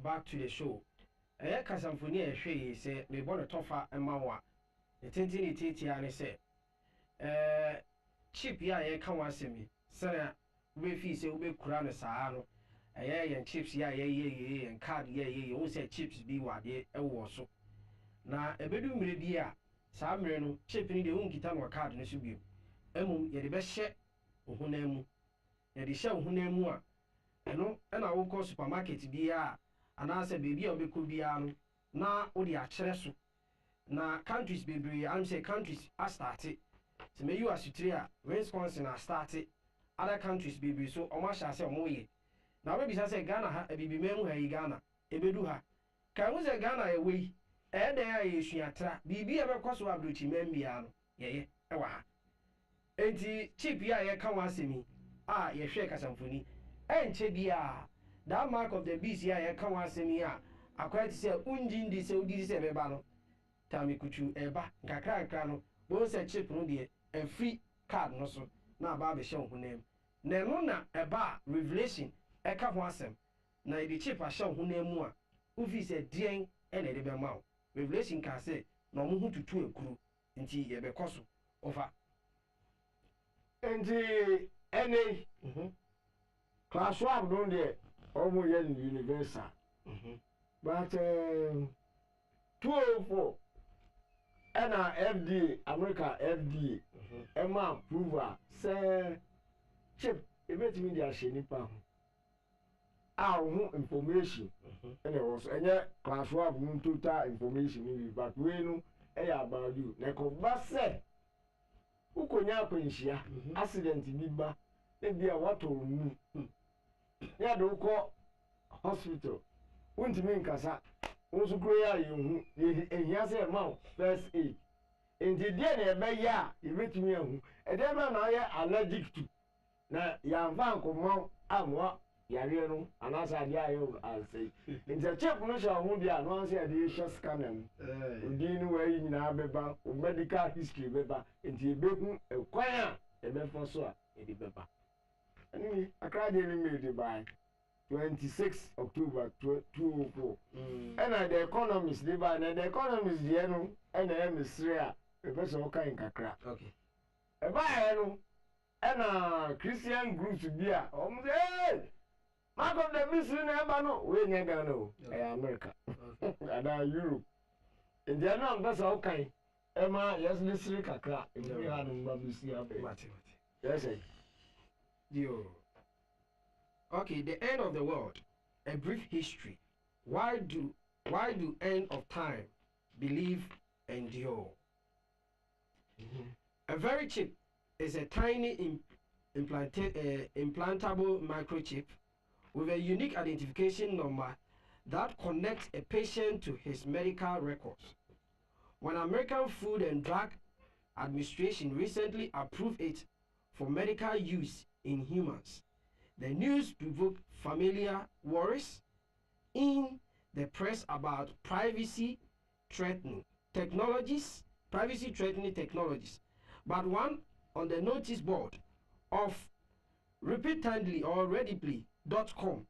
Back to the show. Kasamfoni a hwe say me bono tofa emawa. Etenti ani say chip ya ye kan wasemi. Sana we fi say we kura no saa no. Yen chips ya ye yen card ye o say chips bi wade e wo so. Na ebedu mire bi a saa mire no chip ni de unkita no card no so bi. Emum ye de be hye ohunam. Ye de hye ohunam a eno na wo ko supermarket bi a anase baby obeko bia no na odi akere so na countries bebre am say countries are started so me you asutri a Wisconsin are started other countries bebre so o ma sha say o ye na we bisa say Ghana ha bibi memu ha yi Ghana ebedu ha kan wo say Ghana ye we e den a ye suatra bibi e be kwaso abrochi membia no ye e wa ha enti chip ya ye kan wa semi a ye hwe kasamfoni enche bia that mark of the beast here can one semi here akwai ti say unjin di say udi say beba no tami kuchu eba nkakra no bo say chip no de a free card no so na ba be hye hunam na no na eba revelation e ka ho asem na e di chip a hye hunam mu a ufi say dien e na de be ma revelation ka say na mo hu tutu ekuru nti ye be koso over nti ene class 1 don de almost universal. But 204 and FDA, America FDA, Emma approval, say chip, it made me the Shenipa. Our information, and it was any class 1 total information, but we know about you. Neko Basse, who could not quenchia, accident in Biba, maybe a water room. Ya do ko hospital won't mean kasa wonso kura ya hu ehia say ma first aid enti dia na ebe ya ebetumi ahu e dey na ya allergic to na ya van ko mo amwa yare no anasa dia ayo ansay enti check no sha hu dia no ansay dey show scanner odi ni wa yi nyina beba medical history beba enti ebehu ekwan a ebefo so a edi beba anyway, I cried in me by 26 October 2004. And the economists, they buy the economists, the no, and the emissary, the person who can crack. Okay. A buy and Christian groups be a hey, mark of the mission, no, we never know, America, and Europe. In the end, that's okay. Emma, yes, this is a crack. We had yes, Yo. Okay, the end of the world. A brief history. Why do end of time believe endure? A very chip is a tiny implantable microchip with a unique identification number that connects a patient to his medical records. When American Food and Drug Administration recently approved it for medical use in humans, the news provoked familiar worries in the press about privacy-threatening technologies. But one on the notice board of repeatedly.com,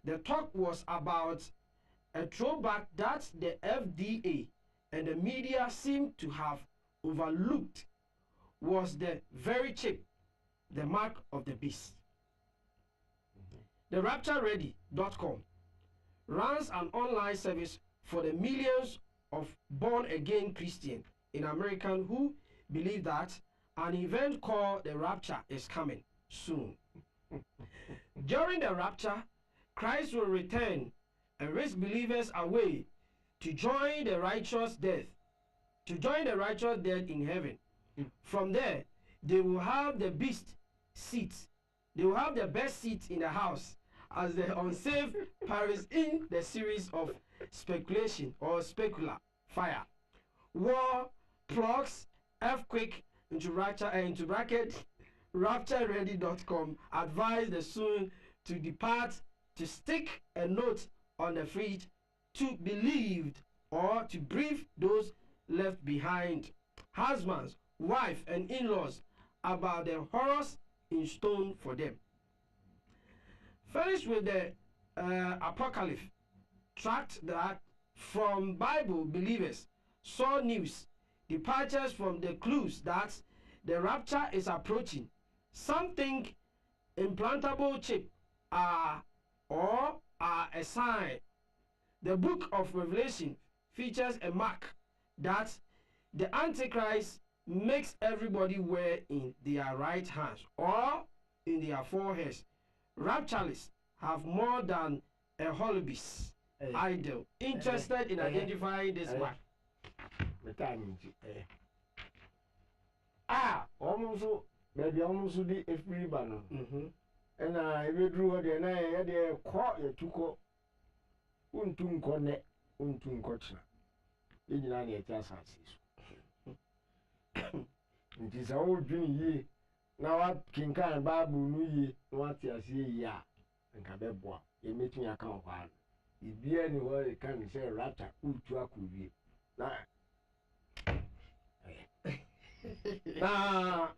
the talk was about a throwback that the FDA and the media seemed to have overlooked was the very chip, the mark of the beast. The RaptureReady.com runs an online service for the millions of born-again Christians in America who believe that an event called the rapture is coming soon. During the rapture, Christ will return and raise believers away to join the righteous death, in heaven. From there, they will have the best seat. They will have the best seat in the house as the unsaved perish in the series of speculation or specular fire, war, plugs, earthquake, into bracket raptureready.com advise the soon to depart to stick a note on the fridge to be believed or to brief those left behind, husbands, wife, and in-laws about the horrors in store for them. Finished with the apocalypse tract that from Bible believers saw news departures from the clues that the rapture is approaching. Some think implantable chip are a sign. The book of Revelation features a mark that the Antichrist makes everybody wear in their right hands or in their foreheads. Rapturalists have more than a holibis idol interested in identifying this mark. Almost maybe almost the free banner. And I withdrew the night at the court you took untum connect untum coachna. In any chances. It is a old dream ye. Now what King Kan Babu New Ye, what you see ya, and Cabebo, you make me account one. If be anywhere you can say rapture, Utua could be. Now,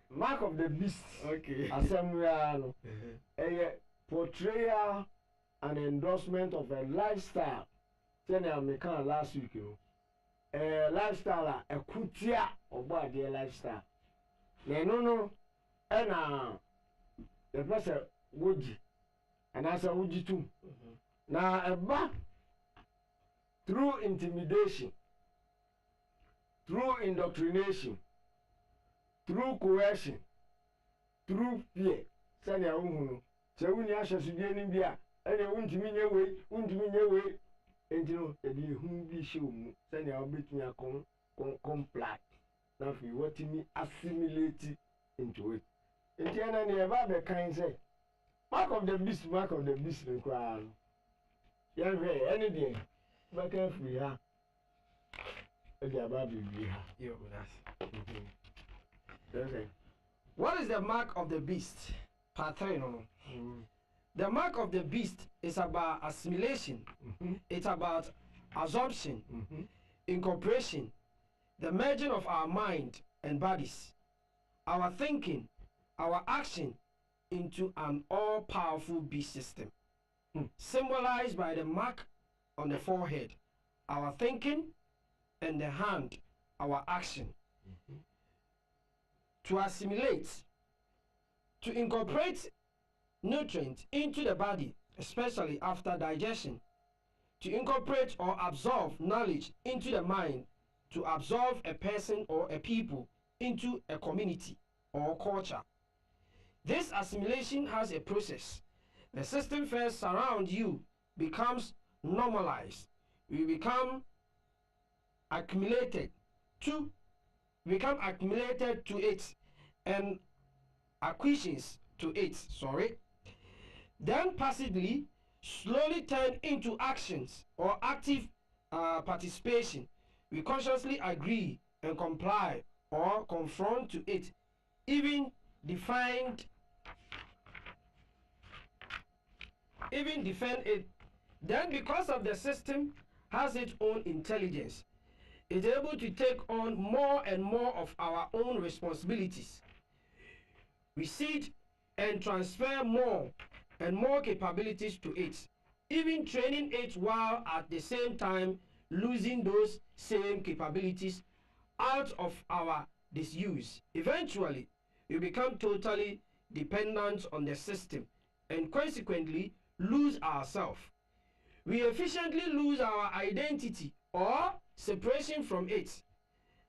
mark of the beast, okay, assembly, a portrayal and endorsement of a lifestyle. Tell I make last week, a lifestyle, a kutia of body lifestyle. No. And the person would and as a would too. Now a back through intimidation, through indoctrination, through coercion, through fear. Sanya uhuno. Se wuni asha sudieni bia, ene untimi nyewe, entino edi hu bi she mu. Sanya obetumi akon comply. Na fi watimi assimilate into it. Enti ana ne eba be kan say mark of the beast in kwa. Ya ve any day. Ba kan free ha. E dia ba bi ha. Yo, that's. Okay. What is the mark of the beast? Part 3, no. The mark of the beast is about assimilation. It's about absorption, incorporation, the merging of our mind and bodies, our thinking, our action into an all-powerful beast system, symbolized by the mark on the forehead, our thinking, and the hand, our action. To assimilate, to incorporate nutrients into the body, especially after digestion, to incorporate or absorb knowledge into the mind, to absorb a person or a people into a community or culture. This assimilation has a process. The system first around you becomes normalized. We become accumulated to it and acquisitions to it, then passively slowly turn into actions or active participation. We consciously agree and comply or confront to it, even defend it. Then because of the system has its own intelligence, it's able to take on more and more of our own responsibilities. We see and transfer more and more capabilities to it, even training it while at the same time losing those same capabilities out of our disuse. Eventually, we become totally dependent on the system and consequently lose ourselves. We efficiently lose our identity or separation from it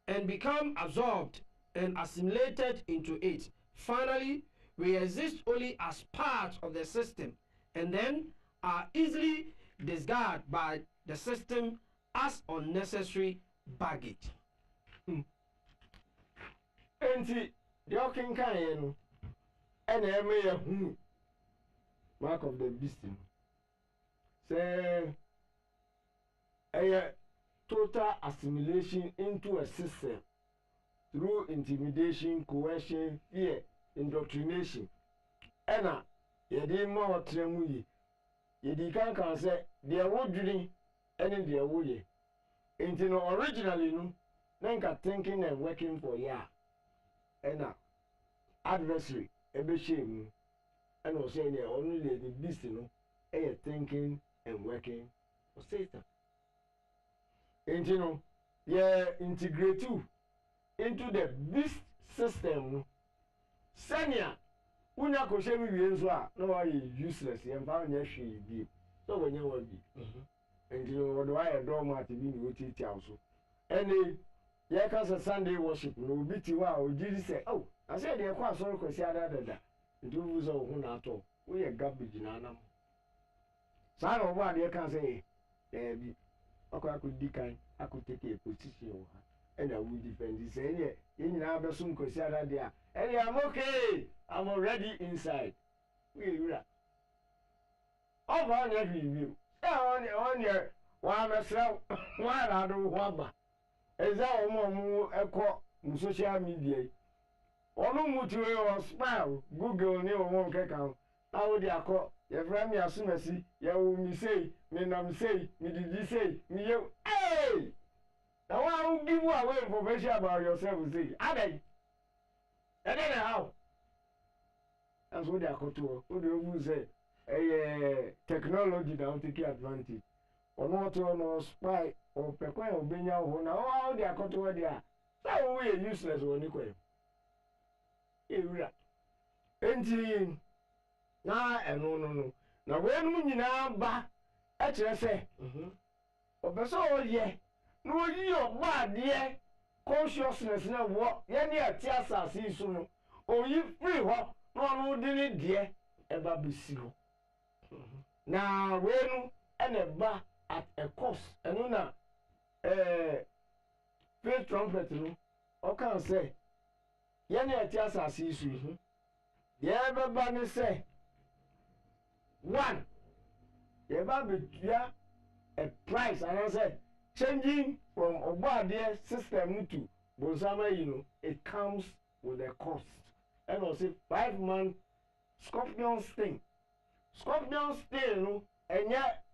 and become absorbed and assimilated into it. Finally, we exist only as part of the system and then are easily discarded by the system as unnecessary baggage. Enti the okinkan ye no ena eme ya hu mark of the beast no say total assimilation into a system through intimidation, coercion, fear, indoctrination. Ena yedi ma otremu yi yedi kan say they wo dwini ene they wo ye. Enti no originally no nka thinking and working for ya. Ena adversary ebe shame and was saying only the beast no thinking and working for Satan. And you know, integrate you into the beast system. Senior, unya ko shemi wie so a no why useless ye mfa nya hwe bi. So when you want bi. And you know what why do ma ti bi ni oti ti awso. Any ye ka Sunday worship no bi ti wa o jiri say oh I said they kwa so ko si ada. Ndu bu so hu na to. We ye garbage na anam. Sa no wa de kan say bi I could take a position and I will defend this. And yeah, you know, soon consider there. And I'm okay. I'm already inside. We are all on your review. On your one myself, one I don't want. As our mom echo social media. Ono mutu yo smile Google ni o won kekan. How they call your friend me asumasi ya wo mi say me nam say me didi say me you hey now I will give you away information about yourself say abeg and then how that's what they are to who dey even say technology now take advantage ono to no spy or pekwan obenya ho na how they are to there so we useless woni kwa ewura enti na no na we nu nyina ba e kire se obeso oye no oyi ogba de consciousness na wo ye ne ati asase isu no oyi free ho no no de ne de e ba besi ho na we nu ene ba at a cost enu na faith trumpet no o kan say ye ne ati asase isu ye be ba ne say one, you have a price, and I said, changing from Obadiah system to Bonsama, you know, it comes with a cost. And I say 5 months scorpion sting. Scorpion sting, you know, and yet,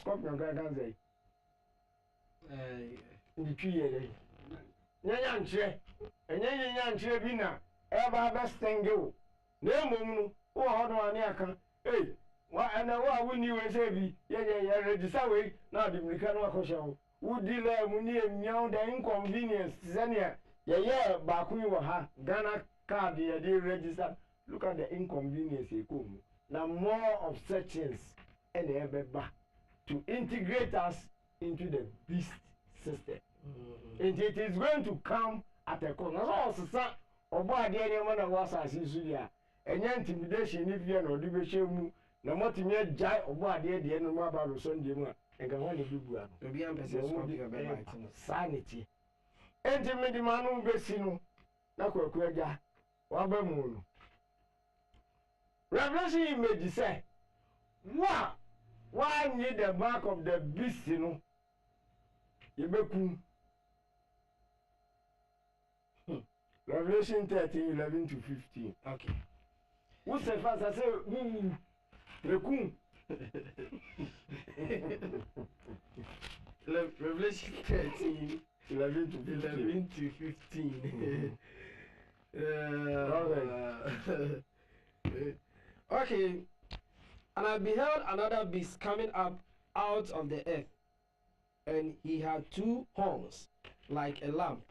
scorpion can say, in the 2 years, Nyanche, and Nyanche Bina, ever best thing go. No, oh, how do I can? Hey, what and what we knew say be register we now the American question. Would delay money and meow the inconvenience Zania. Back we were ha Ghana card the register. Look at the inconvenience you come. Now more of such things and ever back to integrate us into the beast system. And it is going to come at a corner. Also, sir, or boy, the other was as usual. Enya intimidation if you no be shemu na motime jai obo ade de no ma ba so ndie mu a enka ho ne bibu ano obi am pese so be right no sanity enti me di manu besi no na kwaku aja wa ba mu no revelation image say wa need the mark of the beast no yebeku Revelation 13:11-15 okay. Who said fast? I say, Rekun. Revelation 13:11-15. Okay. And I beheld another beast coming up out of the earth, and he had 2 horns like a lamb,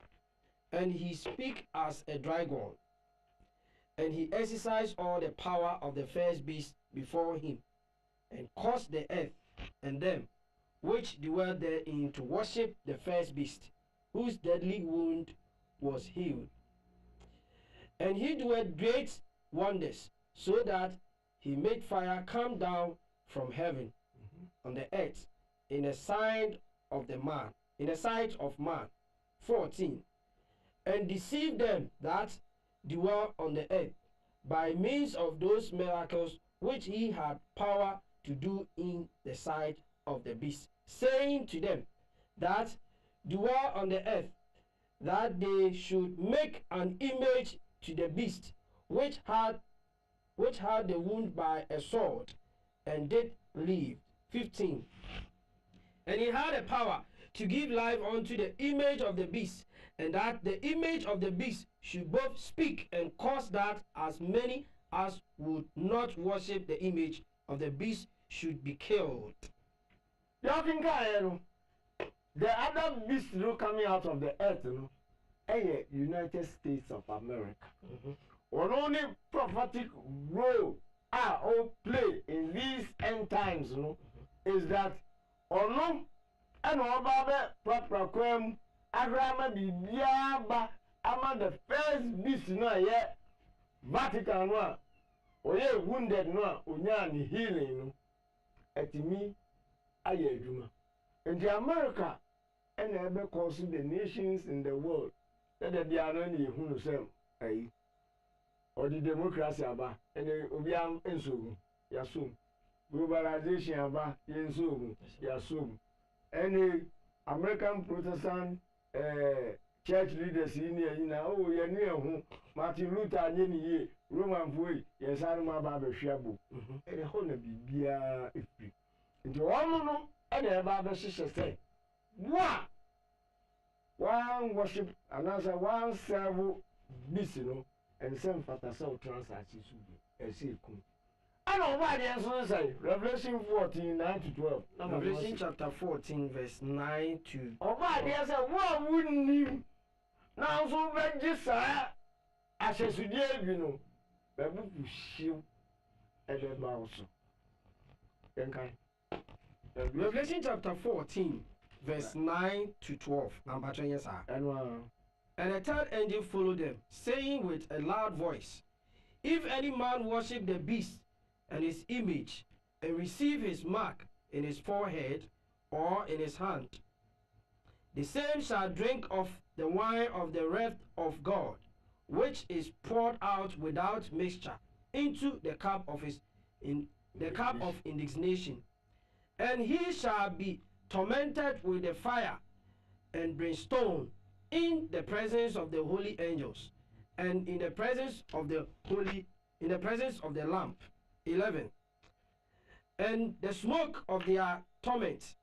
and he spake as a dragon. And he exercised all the power of the first beast before him, and caused the earth and them which dwell therein to worship the first beast, whose deadly wound was healed. And he doeth great wonders, so that he made fire come down from heaven on the earth in the sight of man. 14. And deceived them that dwell on the earth by means of those miracles which he had power to do in the sight of the beast, saying to them that dwell on the earth, that they should make an image to the beast, which had the wound by a sword, and did live. 15. And he had a power to give life unto the image of the beast, and that the image of the beast should both speak and cause that as many as would not worship the image of the beast should be killed. The other beast coming out of the earth, United States of America. Or only prophetic role or play in these end times, is that or no, and Obabe Propracum Agrama Bibiaba among the first beast yet Vatican one, or ye wounded no, Unyani healing at me, Ayeduma. In the America, and ever causing the nations in the world that they are only who say, or the democracy aba, and the Obiam Ensum, Yasum, globalization aba, Yensum, Yasum, any American Protestant church leaders in here, you're near whom Martin Luther and ye, Roman Boy, yes, I'm about Shabu, and a honor be if into one, and a Baba sister say, what? One worship, another one serve Bissino, and some Fatasal transaction should be a secret. I know why the answer say Revelation 14, 9 to 12. Revelation chapter 14, verse 9 to. Oh, why the answer, what wouldn't you? Now, so register, I shall see you know, but we shield at the mouse. Revelation chapter 14, verse 9 to 12. Number 20, sir. And a third angel followed them, saying with a loud voice, if any man worship the beast and his image, and receive his mark in his forehead or in his hand, the same shall drink of the wine of the wrath of God, which is poured out without mixture into the cup of indignation, and he shall be tormented with the fire and brimstone in the presence of the holy angels, and in the presence of the Lamb. 11. And the smoke of their torment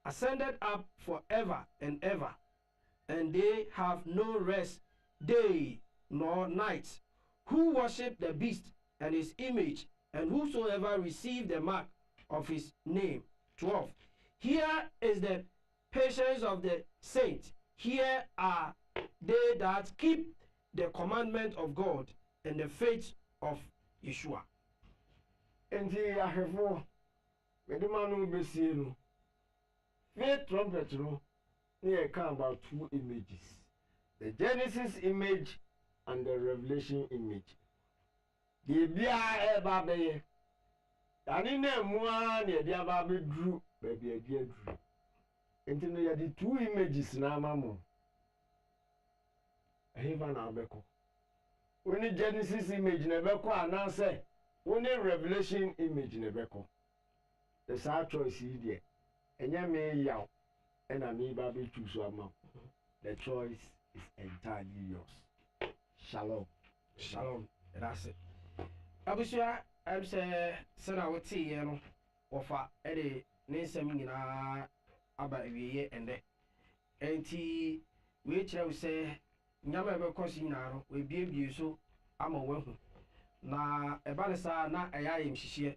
ascended up forever and ever, and they have no rest day nor night, who worship the beast and his image, and whosoever receive the mark of his name. 12. Here is the patience of the saints. Here are they that keep the commandment of God and the faith of Yeshua. And here I have more. But the man will be seen. Faith trumpet, near come about two images, the Genesis image and the Revelation image. The Bia Babe, and in them one near the Babe drew, baby, a dear drew. And then you the two images now, Mamma. Heaven Abeko. When the Genesis image never and now say, when the Revelation image never come. The sad choice is there. And you may yell, and I may be choose one. The choice is entirely yours. Shalom. Shalom. That's it. Abusia, I'm saying, Sana would see, offer Eddie Nisamina about a year and there. And he, which I would say, Yama Cosina, we be you so, I'm a welcome. Na Ebalesa, na I am she.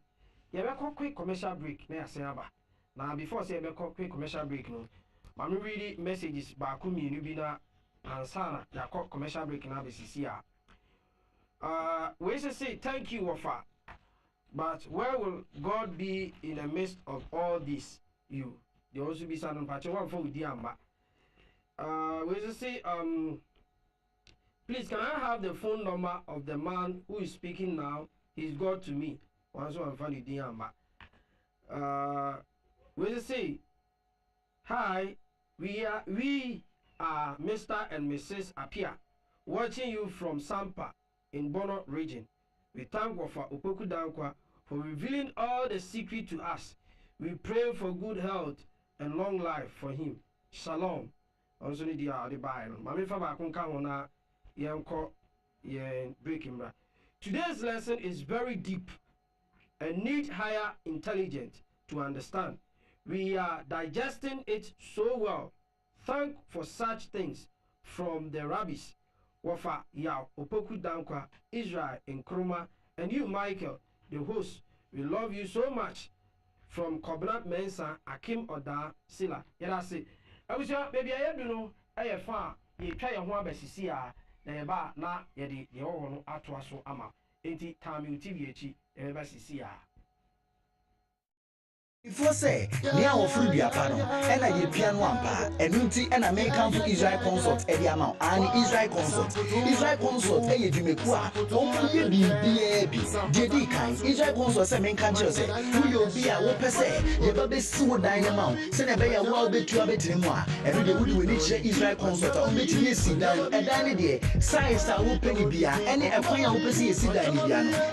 You have quick commercial break, near Saba. Now, before say a quick commercial break, no, Mammy read messages by Kumi, Nubina, and Sana, that caught commercial break in ABCCR. We should say thank you, Wafa. But where will God be in the midst of all this? You, there also be some patch one for Diamba. We should say, Please, can I have the phone number of the man who is speaking now? He's God to me. Once I'm funny, we say, hi, we are Mr. and Mrs. Apia, watching you from Sampa in Bono region. We thank God for Opoku Dankwa for revealing all the secret to us. We pray for good health and long life for him. Shalom. Also need the Bible. Mami fa ba kun kan na yenko yen breaking bra. Today's lesson is very deep and need higher intelligence to understand. We are digesting it so well. Thank for such things from the rabbis. Wafa ya Opoku Dankwa, Israel and Kroma, and you Michael, the host. We love you so much. From Kobrat Mensa, Akim Oda Sila. Yada say, I wish you baby I do know I fa ye try your one besisia na ba na ye de ye wo no atoa so ama. Enti time you TV echi e besisia. Before say, near or free biapano, and I get piano ampa, and unti and I may come for Israel consort, Eddie amount, and Israel consort. Israel consort, a Jimekua, only be JD kind, Israel consort, and main country say, who you'll be a whoop say, your baby sewer dynamount, send a bay a wild bit to a bit in moi. Every day we will each Israel consort, on bit in see down, and dining day, science are whooping beer, any acquire who see a sit down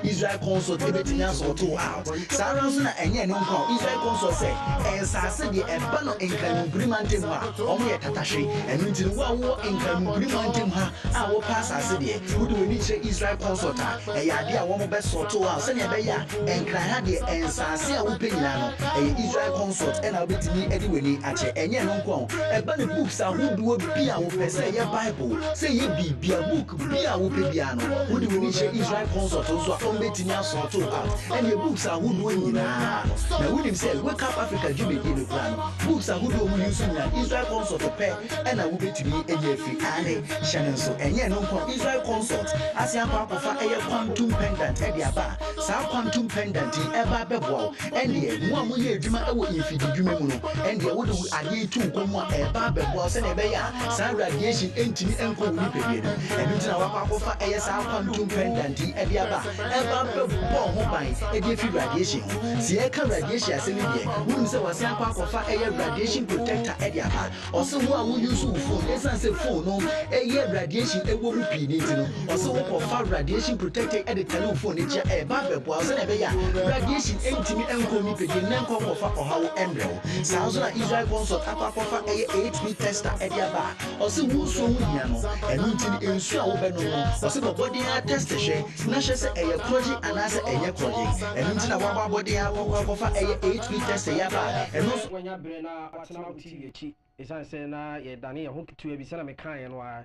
Israel consort, everything else or 2 out. Sarah and Yan Israel. Consort say, and Sassi the Ebano in Canubrimantima, only a Tatashi, and until one war in Canubrimantima, our pass as a day, who do we need Israel consort, a idea one best sort 2 hours, and a bear, and Crahadi and Sassi Upinano, a Israel consort, and I'll be to me anyway at any uncle. A bunny books are who do be our say a Bible, say ye be a book, be our Piano, who do we need Israel consort also from Bettina sort 2 out, and your books are who do now William said, wake up Africa, Jimmy in the plan. Books are who do we use Israel consort to pay, and I will be to me a year free. Anne, Shannon, so and yet no Israel consort. As your papa for a quantum pendant at your bar, some quantum pendant in Eba Bebo, and the 1 year Juma if you do Jumemuno, and the wood are 2 come a Babo, and a bear, some radiation entity and co period. And it's our papa for a some quantum pendant at your bar, Eba Bebo, mobile, a different radiation. See, I can radiation as any day. Wouldn't say was a pack of a radiation protector at your bar. Also, one will use phone, as I say phone, a year radiation, a woman penetrating. Also, for radiation protector at the telephone, it's a barber was a radiation empty and call me picking and call for how embryo. Sounds like Israel consort a pack of a 8-meter tester at your bar. Also, who so and until in show Beno, also the body test a share, Nasha a project and as a project, and until our body have over 8-meter test a yaba, and also when you're brain what's now TV, is I say, na ye Dania, who to be sent a kind and why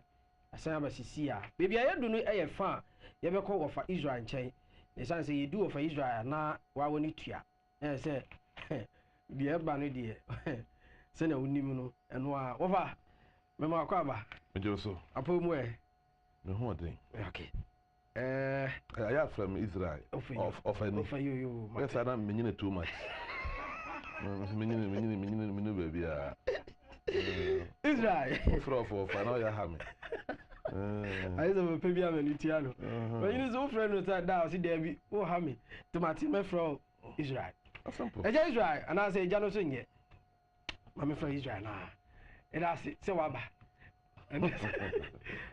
I say I'm a CCA. Baby, I don't know a fan, you ever call for Israel and chain. The son say you do for Israel, now why we need to. And say, dear Banny dear, send a unimuno and why over Mamma Quaba. Joso, I put away. the whole thing. Okay. I have from Israel of any. For you, Yes, I don't mean it too much. Baby. Israel. For I know you have me. I have a baby and Itiano. But you know, friend was that down, see Debbie, oh, Hammy, to my team from Israel. Israel, and I say, Jano sing it. Mamma from Israel now. And I say, so Waba.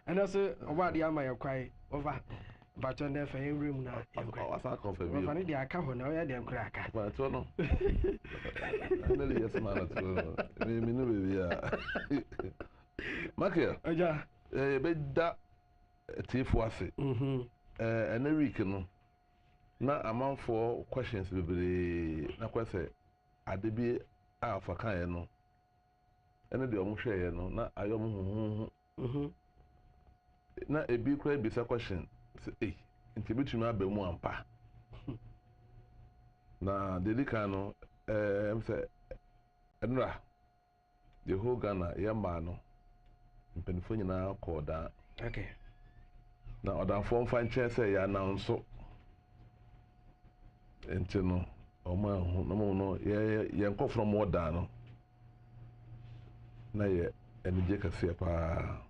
And also, about the Amaya cry over. But on there for a room now. What's that confirmed? Funny, the account now, I am cracker. But I don't know. I know yes, man. Maybe, Makia, beda tifu ase and a week no na amount for questions bebre na kwese adebi afa kan no ene de omo hwe no na ayom na ebi kra bi sa question say nti bitunu abamu ampa na delika no say enra the whole Ghana yamba no mpenifo nyina koda okay na odafo mfa nche say ya na nso enti no oma hu no ye nko from order no na ye enije kase pa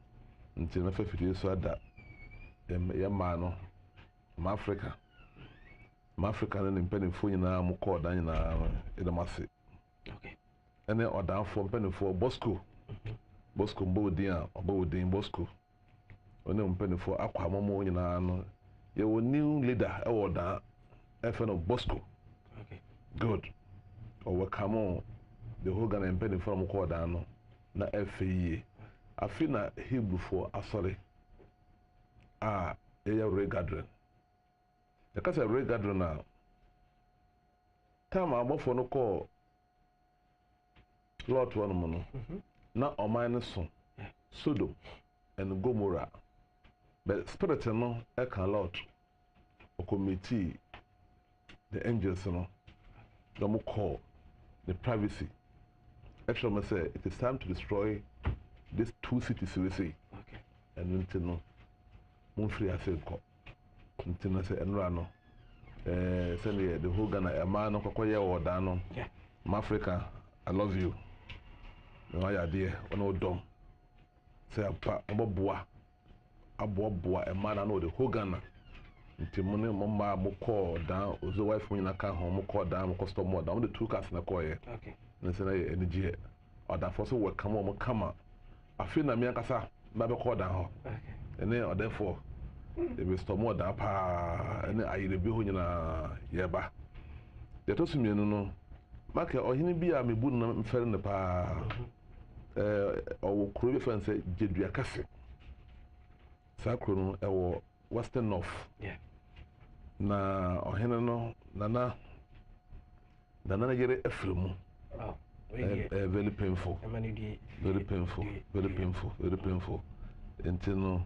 enti na fafiri so ada no Africa no ne mpanimfo nyinaa mo kɔ dan nyinaa ɛdɛm ase okay ɛne ɔdanfo mpanimfo Bosco mbodin a ɔbodin Bosco ɔne mpanimfo akɔ amomo nyinaa no yɛwɔ new leader ɛwɔ dan ɛfɛ no Bosco okay good ɔwɔ the whole Ghana mpanimfo mo kɔ dan no na ɛfɛ yie afi na Hebrewfo asɔre a ɛyɛ regathering yɛkasa regathering na time abɔfo no kɔ Lot one mo no na ɔman no so Sodom and Gomorrah but spirit no ɛka Lot ɔkɔmiti the angels no na mo call the privacy actually me say it is time to destroy these two cities we say okay and until no mo free ase nkɔ until no say enra no send the whole Ghana man no kokoye odan no Africa I love you no ya there ono dom say apa oboboa aboboa e man no the whole Ghana until mo ne mama mo call down ozo wife mo nyina ka ho mo call down mo custom mo down the two cars na call ye okay na say na energy oda for so welcome mo kama afi na me ankasa ba be call down ho okay ene therefore e be stop more da pa ene ayire bi ho nyina ye ba de to sumienu no maka ohini bi a mebu na mfere ne pa owo kuro bi fan say jedua kase sakro no ewo Western North yeah na ohene no nana yere efremu oh very painful very painful until no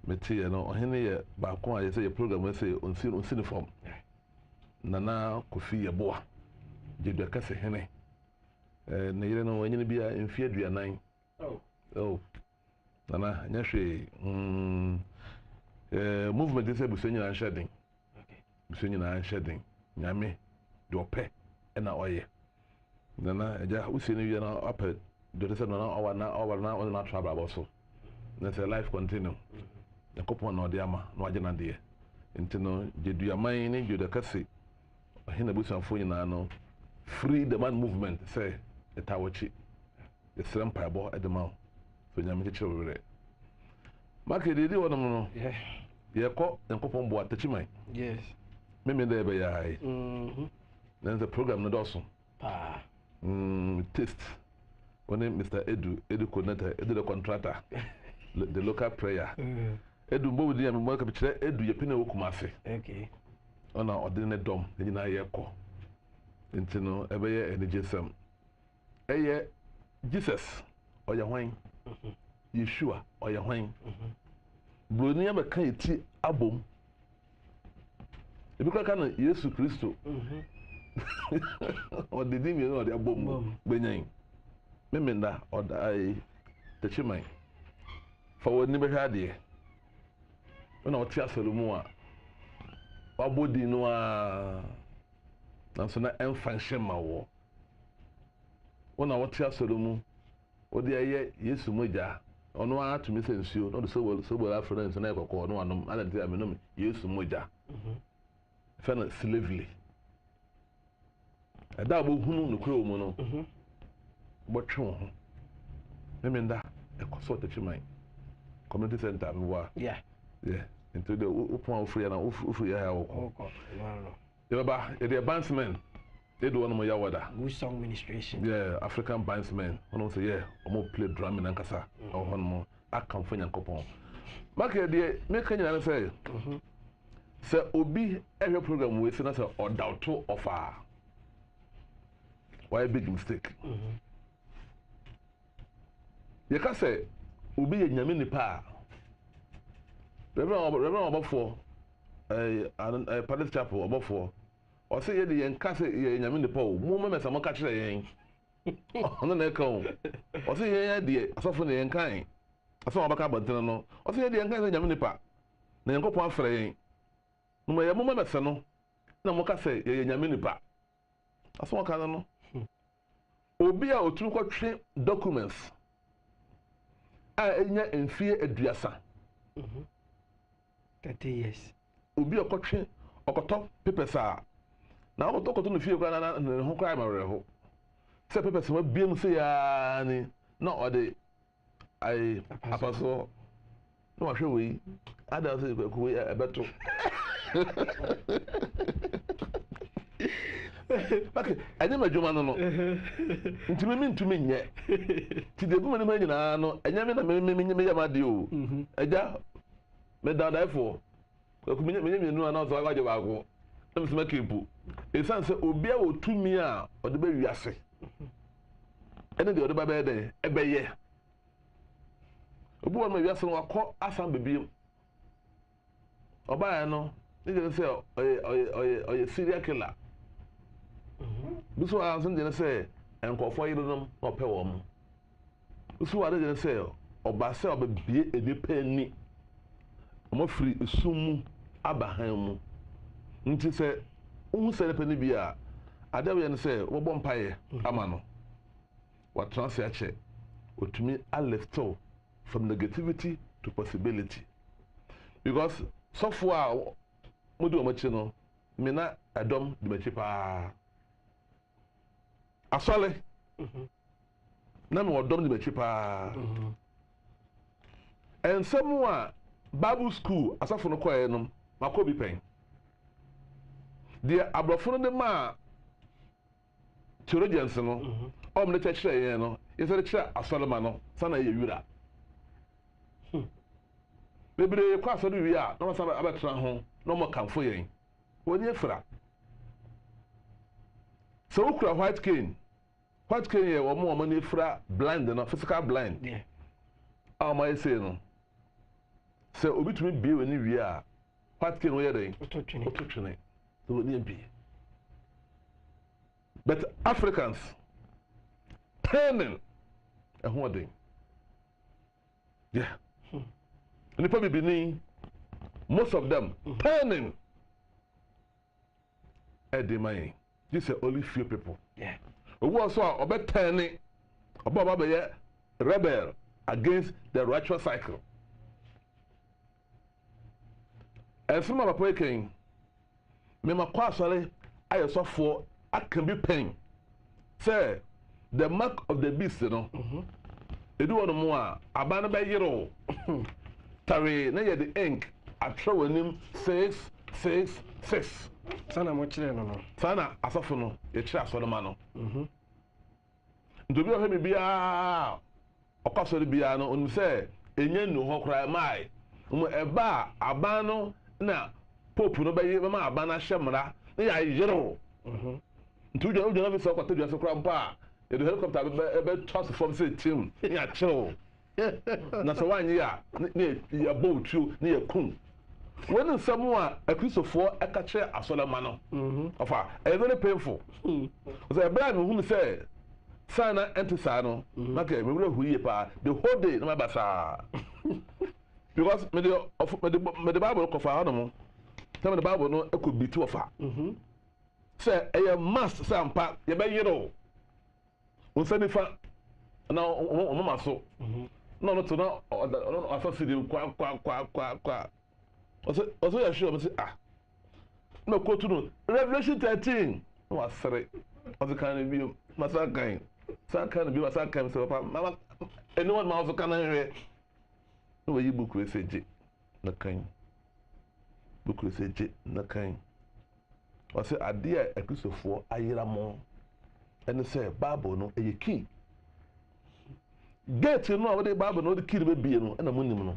meti no ohene ye ba ko a ye say program we say on uniform nana kofi ye boa jedua kase hene na yere no wanyine bia mfie aduanan oh nana nyahwe movement is busenyi na shedding okay busenyi na shedding nyame do pe na oye nana eja useni wi na apɛ do say na owa na travel aboso na say life continue na kopon na odi ama na waje na de intino jedua man ni jedu kase ohina busanfo nyina no free the man movement say etawochi the same paibo edema so nyame kechewere makedi wonom no yeko enkopon bo atachiman yes meme dey be yai then the program no doso pa test when Mr. Edu coordinator Edu the contractor the local prayer Edu mbo wudi am mo ka kire Edu ye pina wokumase okay ona odine dom nyina yeko ntino ebe ye energy eye Jesus oya hwan Yeshua oya hwan broni ya beka eti abom ebi ka na Yesu Kristo o de dimi no de abom benyan memenda oda ai techiman fa woni be hwa de ona o tia salomu a wabodi no a nanso na emfanhye mawo ona o tia salomu o de aye Yesu moja ono a to me sensuo no so African so na ekoko no anom ala de aminom Yesu moja fena slavery ada bo hunu no kuro mu no bo twe ho memenda ekoso tachiman community center wa yeah into the upon free na free ya wo no ba the advancement they do one more yawada good song administration African bandsmen one say omo play drum in ankasa or one more akamfo nyankopon make de make nyina say say obi every program we say na say odauto of why big mistake you can say obi ye nyame nipa reverend obofo Palace Chapel obofo o say ye de yenka say ye nyame nipa o mo memesa mo ka kire yen ono na eka o o say ye de asofo na yenka yen asofo abaka bantena no o say ye de yenka say nyame nipa na yenkopon afre yen no me ye mo memesa no na mo ka say ye nyame nipa asofo ka no obi a oturu kwatwe documents a enya enfie aduasa 30 years. Obi okotwe okoto papers a na okoto no fie kwa na ho kwa ma reho se papers ma biem se ya ni na ode ai apaso no wa hwe we ada se ko we ebeto okay anya madwuma no ntumi nye ti de guma ne ma nyina no anya me na me ya ma de o aja me da fo ko me nu na so agbaje ba ko na me kempu esan se obi a otumi a ode ba wiase ene de ode ba be de ebeye obi won ma wiase no akọ asan bebiem oba ya no ni je se oye serial killer biso a san je se enkofo yirodom no pe wo mo biso wa de se oba se obabie enipa ni mo free sumu abahan mu nti se unu se nipa ni bia adawe ne se wo bom paye ama no wa transfer che otumi a lifto from negativity to possibility because software mo do mo chi no me na adom de machi pa asole na me odom de machi pa and someone Bible school asafo no koye no makobi pen dia abrofo no de ma theologians no om ne chekere yen no yesere kire asolema no sana ye wura bebre kwa asoro wi a na wasa abetra ho no mo kamfo yen woni efra so ukura white cane ye wo mo ne efra blind no physical blind Yeah. My say no se obi tumi bie wani wie a what can we dey ototwene so woni bie but Africans turning who are they? Yeah. And probably being most of them turning at the money. These are only few people. Yeah. Who also about turning about rebel against the righteous cycle. And some of my king, me ma kwasale I saw for I can be paying. Say the mark of the beast, you know. Edu ono mo a abana ba yero. Tare na ye the ink atwa him 666. Sana mo kire no no. Sana asafo no ye kire asodoma no. Ndobi o he bia okasori bia no onu se enye nu ho kra mai. Mo eba aban no na pope no ba ye ma abana hyemra na ya yero. Ntuja uja na bi so kwata dua so kra mpa e do helicopter be toss from say team ya chill na so wanyi ya ya boatu na ya kun when someone a Christopher ekache asolama no ofa e very painful so e bra me hu say sana entisa no maka me wura huye pa the whole day na mabasa because me the Bible ko fa hono mo tell me the Bible no e ko bitu ofa say e must sampa ye be yero unsanifa na o maso no to na asasidi kwa also ya sure say no quote no Revelation 13 no asere also can be masakan sakan be masakan so papa anyone ma also can hear no we book message na kan book message na kan o say ade a Christopher ayira mo and say Bible no e key get no what the Bible no the key be bie no na munim no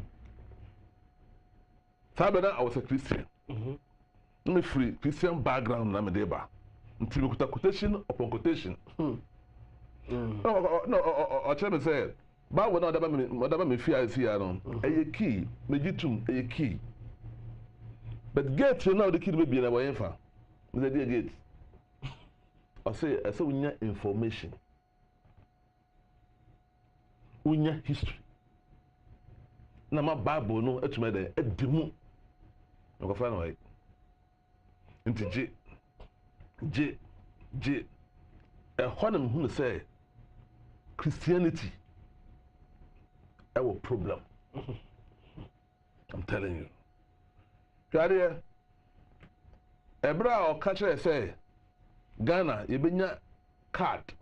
sabena I was a Christian me free Christian background na me dey ba until we quotation upon quotation no o tell me say Bible no da me fear no e key me gitum e key but get no the key be bie na wo yenfa me say get I say unya information, unya history. Na ma Bible no etuma de edimu. No fa no way. Nti je e honam hu say Christianity a problem. I'm telling you. hwade ebra o ka kire say Ghana yebenya card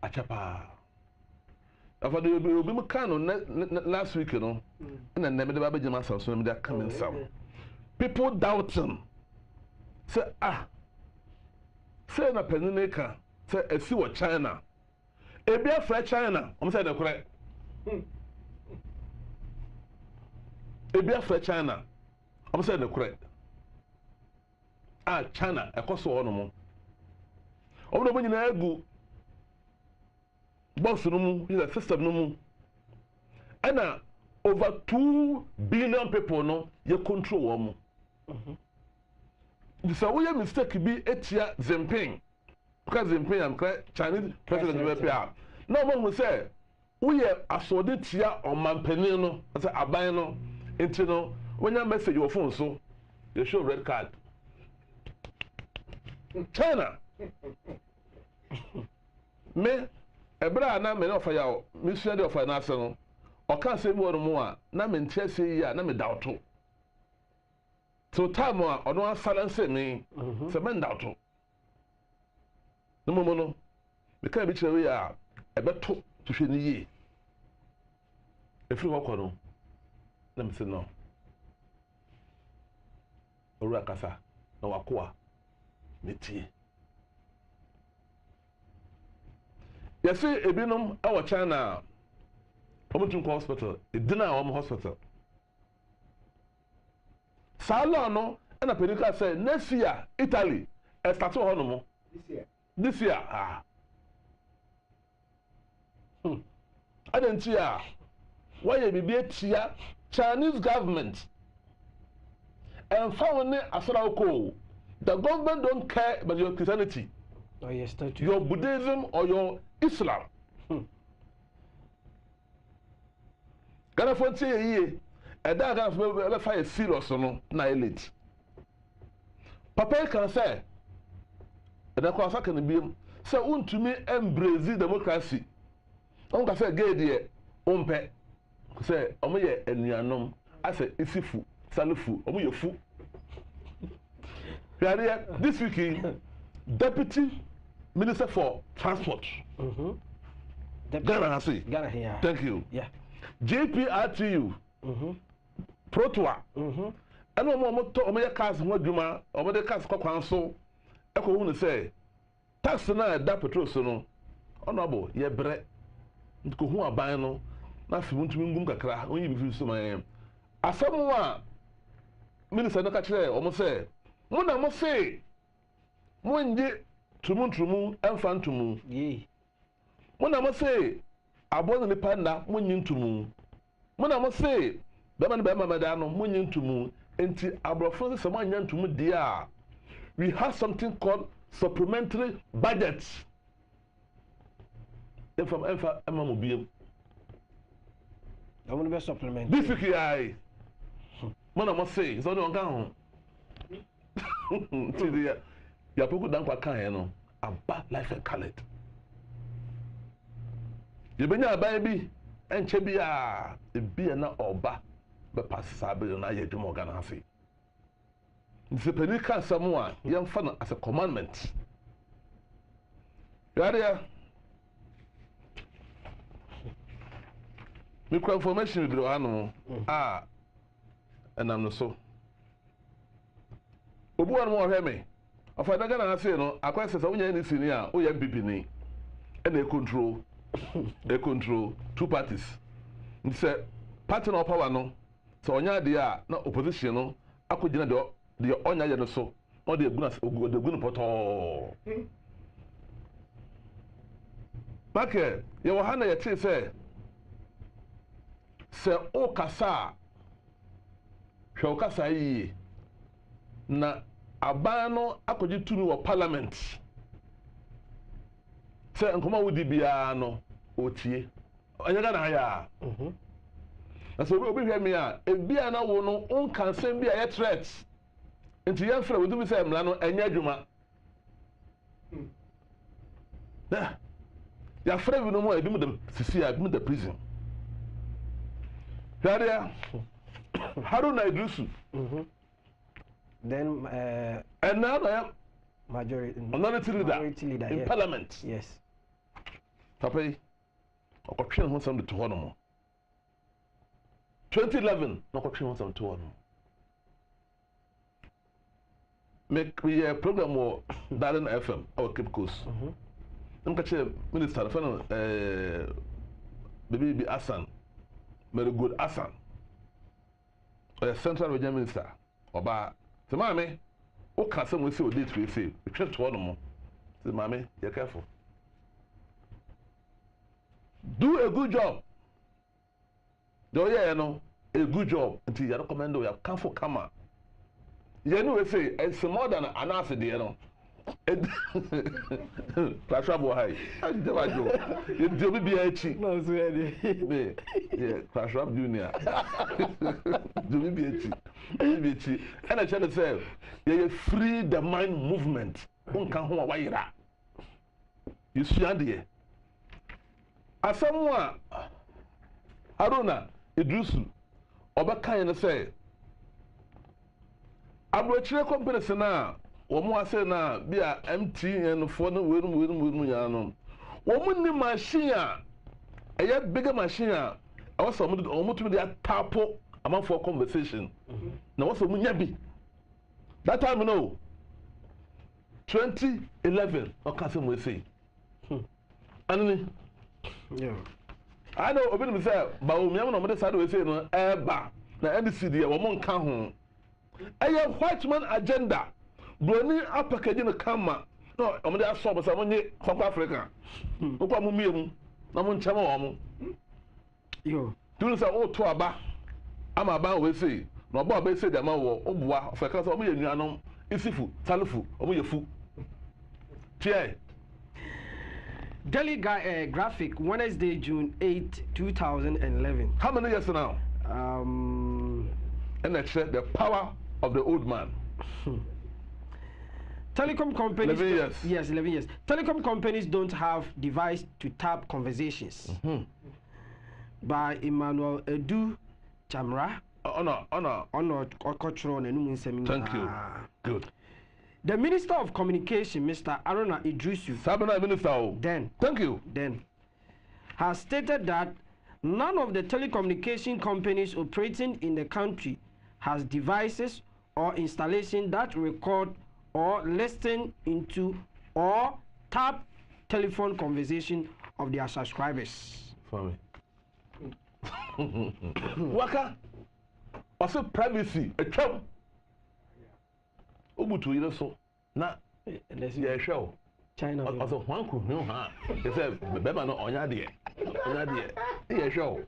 achapa afado obi mu kan no last week no na me de ba be jama so me de come some people doubting say say na penuneka say esi wo China ebi afra China say de kore ebi afra China say de kore China ekoso ono mo obodo bo nyina egu boss no mu is system no mu ana over 2 billion people no ye control wo mu this we a mistake bi etia Zimping because Zimping am Chinese president we pay no mo say we asode tia omampanin no say aban no enti no when your message your phone so they show red card China me ebra na me no fa ya me sua de ofa na ase no o kan se mi wonu mu a na me ntia se yi a na me dawto so time a ono asalance me se me dawto no mo no me kan bi kire we a ebeto to hwe ni yi efiri hokọ no na me se no owura kasa na wakoa metie yesi ebinom awo China omutunko hospital edina awom hospital sala no na pedika say next year Italy start ho no mo this year adentia why e bibie tia Chinese government and found asraoko the government don't care about your Christianity or your Buddhism or your Islam. Ghana fonti ye and that Ghana for fire serious no na elite. Papa can say and I can can be say untumi embrace democracy. On ka say gay there ompe say omo ye enuanom ase isifu salufu omo ye fu. This week Deputy Minister for Transport. Ghana say. Ghana here. Thank you. Yeah. JPRTU. Protoa. And omo cars ho adwuma, omo de cars kwakwan so. Eko hu ne say tax na da petrol so no. Honorable ye bre. Ko hu aban no na fi muntumi ngum kakra, onyi bi fi so man. Asemu a minister no ka kire omo say mo na mo say mo nje trumu emfantumu ye mo na mo say abo ne panda mo nyintumu mo na mo say be ma mada no mo nyintumu enti abrofo se mo nyantumu dia we have something called supplementary budget emfa mo biem I want to be supplement this week ai mo na mo say so no kan ho Tidia ya poku dan kwa kan no aba life and colored ye benya aban bi enche bi a ebi na oba be pasabe na ye dwuma Ghana hafi nsepani kan samu a yemfa no as a commandment yare micro information bi do anu enam no so obu wan mo hwe me afa da Ghana ase no akwese sa wonya ni sini a wo ya bibini e na control two parties nse party no power no so onya de a na opposition no akogina de onya ye no so no de egunu poto make ye wo hana ye te se o kasa hwe o kasa yi na aban no akoji tumi wo parliament se nkoma wodi bia no otie anya Ghana ya na so obi hwe me a ebia na wo no onkan sem bia ye threat enti ye mfra wodi bi se mla no anya adwuma ya fra bi no mo ebi mu de sisi a bi mu de prison hwaria Haruna Idrisu. Then And now I am majority leader in parliament. Yes. Papa, I got trained on something to one 2011, I got trained on something to one. Make me a program or Darren FM, our Cape Coast. I'm catching Minister, baby Hassan, very good Hassan, or Central Region Minister, or by the mammy, what can someone say? Date we say, we try to one more. Say, mammy, you're careful. Do a good job. Do you know a good job until you recommend you have come for camera. You know, we say it's more than an answer, you know. Clash boy, high. I never do. You do me be a cheat. No, swear. Yeah, Clash Rap Junior. Do me be a cheat. Be a cheat. And I try to say, you free the mind movement. Who can hold away that? You see, Andy. As someone, Haruna Idrisu, Obaka, and say, Abrochire companies now. Woman say na be a MTN for no we no woman ni machine a bigger machine a also omutu dey tapo among for conversation na what's munya bi that time no 2011 okay say we say anani yeah I know obi me say ba o miam no me say we say no eba na NDC dey wo mon ka ho white man agenda Brony apakaji no kama no omde aso bosa monye South Africa okwa mu miemu na mo nchama wo mo yo tunu sa o to aba ama aba we say na oba ba say dama wo oboa ofeka sa omo ye nuanom isifu talifu omo ye fu tie Daily Graphic, Wednesday, June 8, 2011. How many years now? And I said the power of the old man. Telecom companies. 11 years. Yes, 11 years. Telecom companies don't have device to tap conversations. By Emmanuel Edu Chamra. Honor. Thank you. Good. The Minister of Communication, Mr. Aruna Idrisu, Sabina Minister. Then. Thank you. Then. Has stated that none of the telecommunication companies operating in the country has devices or installation that record or listen into or tap telephone conversation of their subscribers. For me. Waka. Also privacy. A trouble. Ubutu ile so na ya show China also hwanku hu ha they say beba no onya de ya show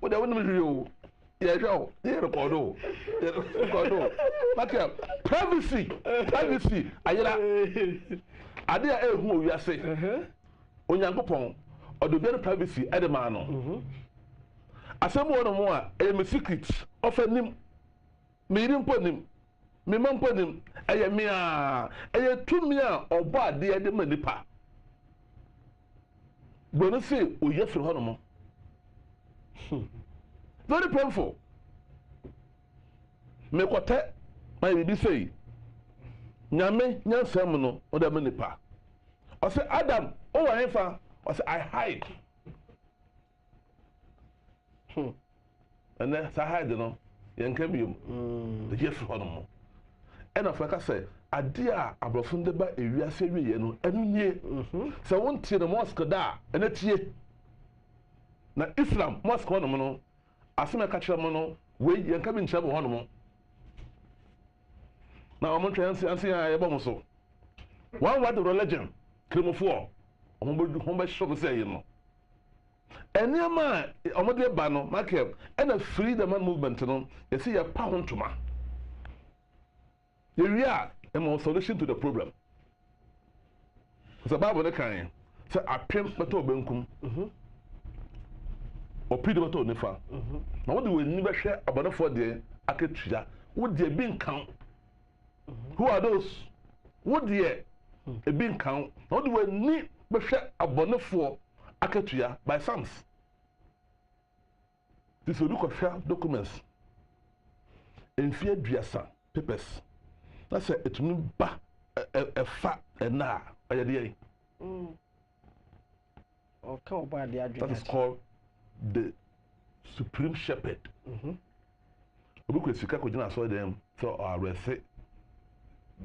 wo da wonu hwe ya show ya record like privacy ayira ade a ehu owiase onyankopon odobia privacy ade ma no asem wo no mo a e secret of anim me rim ponim me man ponim eye me a eye tumi a obo ade de manipa bono say oye firi hono mo very painful me kote my bibi say nyame nyansam no o da manipa o say Adam o wa hefa o say I hide and then I hide no yenka biom the ye firi hono mo and Africa say adia abrofo ndeba ewiase wiye no enu nie se wontie no mosque da ena tie na Islam mosque hono no asema ka kire mo no we yenka bi nchebe hono mo na omo transi ansi ya yebo mo so one word religion krimofo omo be show say no eniama omo de ba no market ena freedom movement no yesi ya pa hontoma we are a solution to the problem. The Bible can say a pimp beto benkum. Or pretty beto nefa. Now what do we never share about for the aketuya? Would there be count? Who are those? Would there a being count? How do we need to share about for aketuya by sons? This will look at share documents. mfie aduasa papers na say etumi ba fa na ayede that is called the supreme shepherd. Obi ko sika ko gina so dem so arrest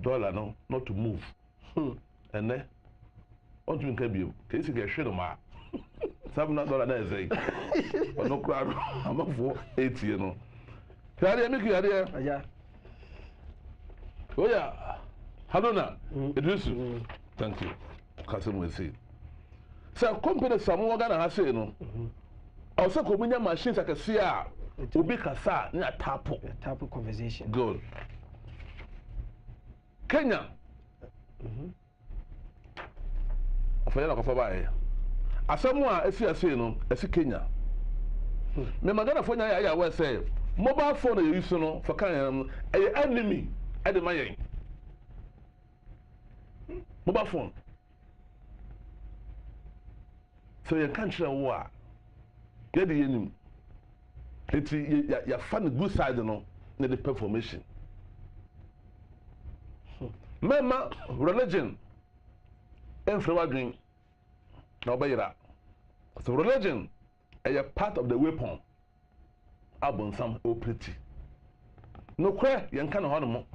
dollar no not to move and then on to nka biom ke sika hwe no ma $7 na ezai no crowd amafo 80 no yare make you yare aja oya Haruna Idrisu thank you kasem we say so company samu Ghana ha say no o se ko munya machines akase a obi kasa na tapo conversation good Kenya afanya na kofa bae asemu a esi no esi Kenya me magana fo nya ya we say mobile phone you use no for kan enemy at the mayen mobile phone so you can't share wa get the enemy it's ya fan good side no na the performation mema religion enfrewa dwen na obayira so religion is a part of the weapon abonsam operate no kwe yenka na hono mo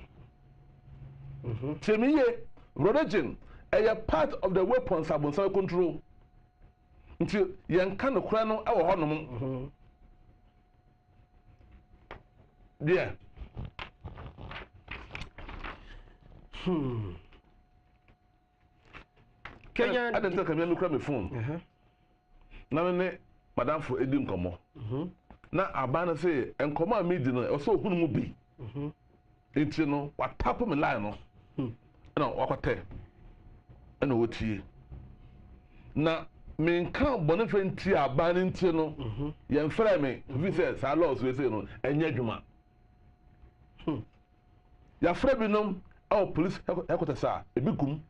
temiye religion is a part of the weapons abonsam control until yenka no kwe no awo hono mo yeah Kenya I didn't take me my phone na me madam for edim komo na abana say enkomo amidi no o so hunu mu bi enti no wa tap me line no na wakote na wotie na me nka bonife nti abana nti no ye mfra me vi say sa laws we say no enya dwuma ya fra bi no our police headquarters sa ebi gum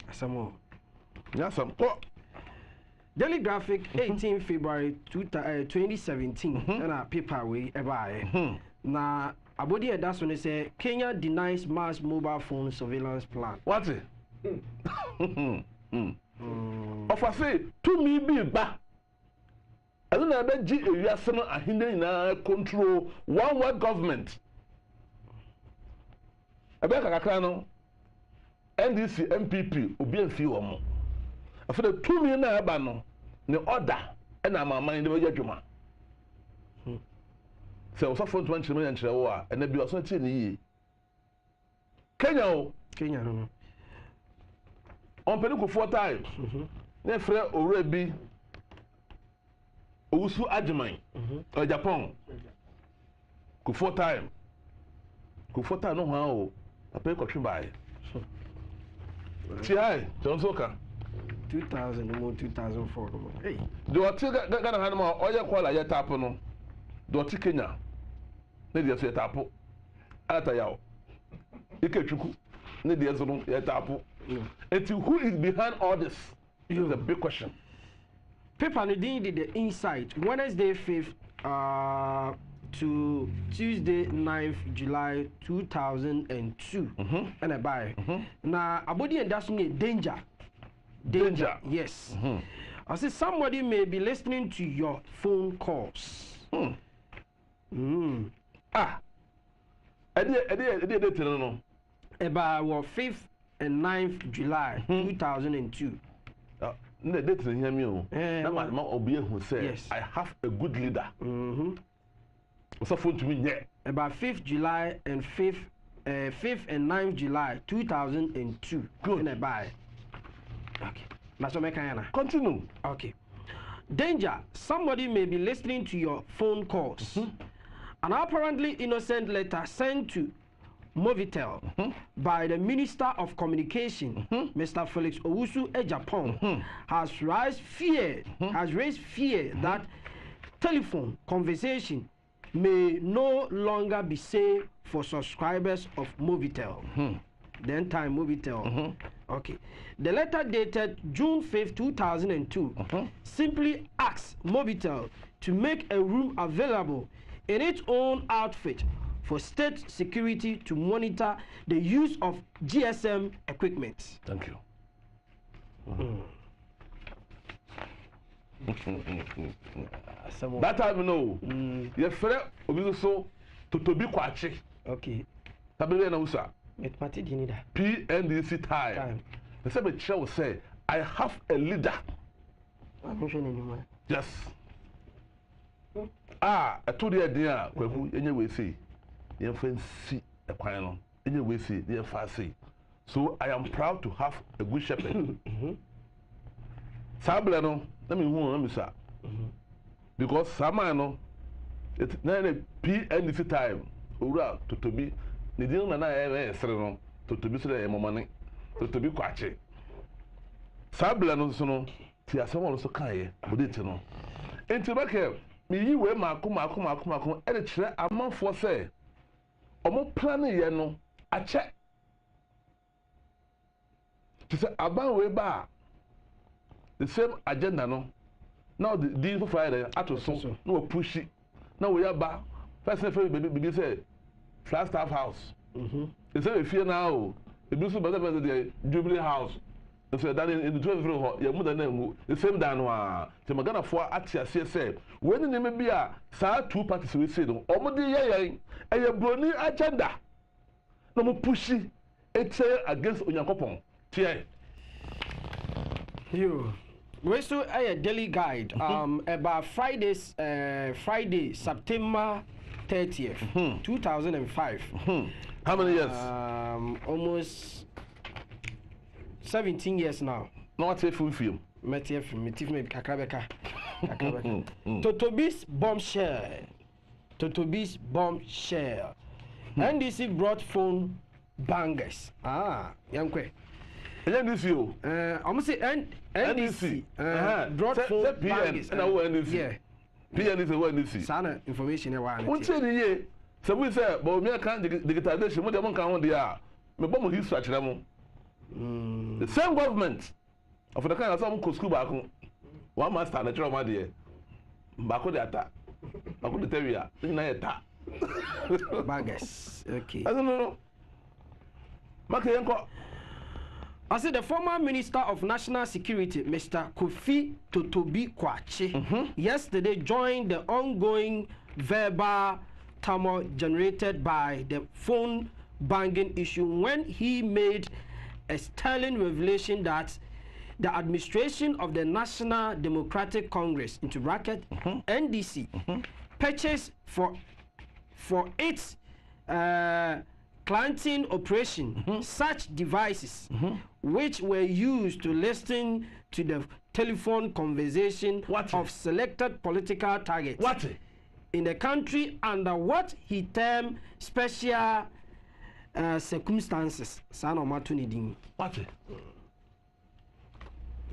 asamo ya sam Daily Graphic 18 February 2017 and a paper we ever na abodi e daso ne say Kenya denies mass mobile phone surveillance plan. What it? Of I say to me be ba. I don't know about G area no ahinde na control one world government. Abeka kakra no NDC MPP obi enfi wo mo. After the 2 million aba no ne order na amaman de be adwuma so so for 20 million nkyere wo a na bi oso tie ne yi Kenya no on pele ko 4 time ne frɛ owura bi owusu agyeman Japan ko 4 time no ha o papa ko twe bae ti ai jonso ka 2000 mo 2004 no hey do ati Ghana ha no ma oye kwala ye tap no do ati Kenya ne dia so ye tap ata yawo iketwuku ne dia so no ye tap and who is behind all this is a big question. Paper no did the insight Wednesday 5th to Tuesday 9th July 2002 and a buy na abodi and that's danger yes I say somebody may be listening to your phone calls I did no about 5th and 9th July 2002 no date in hear me o na ma obi ehun say yes. I have a good leader so phone to me yeah about 5th July and 5th and 9th July 2002 good in a buy. Okay. Continue. Okay. Danger. Somebody may be listening to your phone calls. An apparently innocent letter sent to Movitel by the Minister of Communication, Mr. Felix Owusu Ejapong, has raised fear that telephone conversation may no longer be safe for subscribers of Movitel. Then time Movitel. Okay. The letter dated June 5th, 2002 simply asks Movitel to make a room available in its own outfit for state security to monitor the use of GSM equipment. Thank you. That time, no. Your friend, so to be quachi. Okay. Tabele na usa. It party dinida. PNDC time. The same chair will say, I have a leader. I'm not sure anymore. Yes. I told you idea. Anyway, see, your friend see a quino. Anyway, see, dear Fassi. So I am proud to have a good shepherd. Sablano, let me say. Because Samano, it's not a PNDC time. Ura to be. Ni dinu na na sereno to be so e momane to be kwache sabla no so no ti asemo no so kae bodete no enti bake mi yi we mako e de kire amanfo se omo plan ye no ache ti se aban we ba the same agenda no now the deal for Friday ato so no push now we ba first baby say Flagstaff House. They say if you now, the Bruce Brother the Jubilee House. And so that in the 12th you mother name the same danwa. The Magana for Atia say when the name be a sa two parties we say no. Omodi ye a brony agenda. No mo pushy it's against Onyankopon. Tie. You. We so a daily guide about Friday September 30th, 2005. How many years? Almost 17 years now. Not a full film. Totobi's bombshell. NDC brought phone bangers. Yankwe. NDC. Almost say NDC brought phone bangers. Yeah. PNDC what NDC. Sana information e wa. Won say the so we say but me can digitalization mo dem kan won dia me bom history akere mo. The same government of the kind of some school back one master na chiro ma de back the ata back the terrier na eta baggers. Okay. I don't know. Make yanko. I said the former Minister of National Security, Mr. Kofi Totobi Kwache, yesterday joined the ongoing verbal turmoil generated by the phone banging issue when he made a sterling revelation that the administration of the National Democratic Congress, into bracket NDC, purchased for its planting operation such devices which were used to listen to the telephone conversation of selected political targets in the country under what he termed special circumstances. Son of Matunidin. What?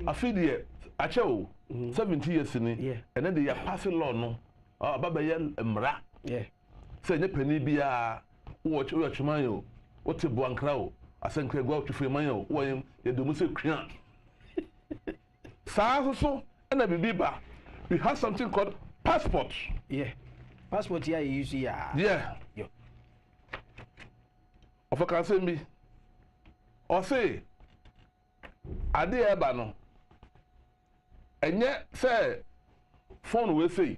I feel the actual 70 years in it, and then they are passing law no. Baba Yan Mra. Yeah. Say ne penny be a watch mayo. What's a one crow? I sent Craig go to Freemayo, William, you do Musa Krian. So, and I believe we have something called passport. Yeah. Passport, yeah, you use, yeah. Yeah. Of a can say me. Or say, I dear Bano. And yet, say, phone will say,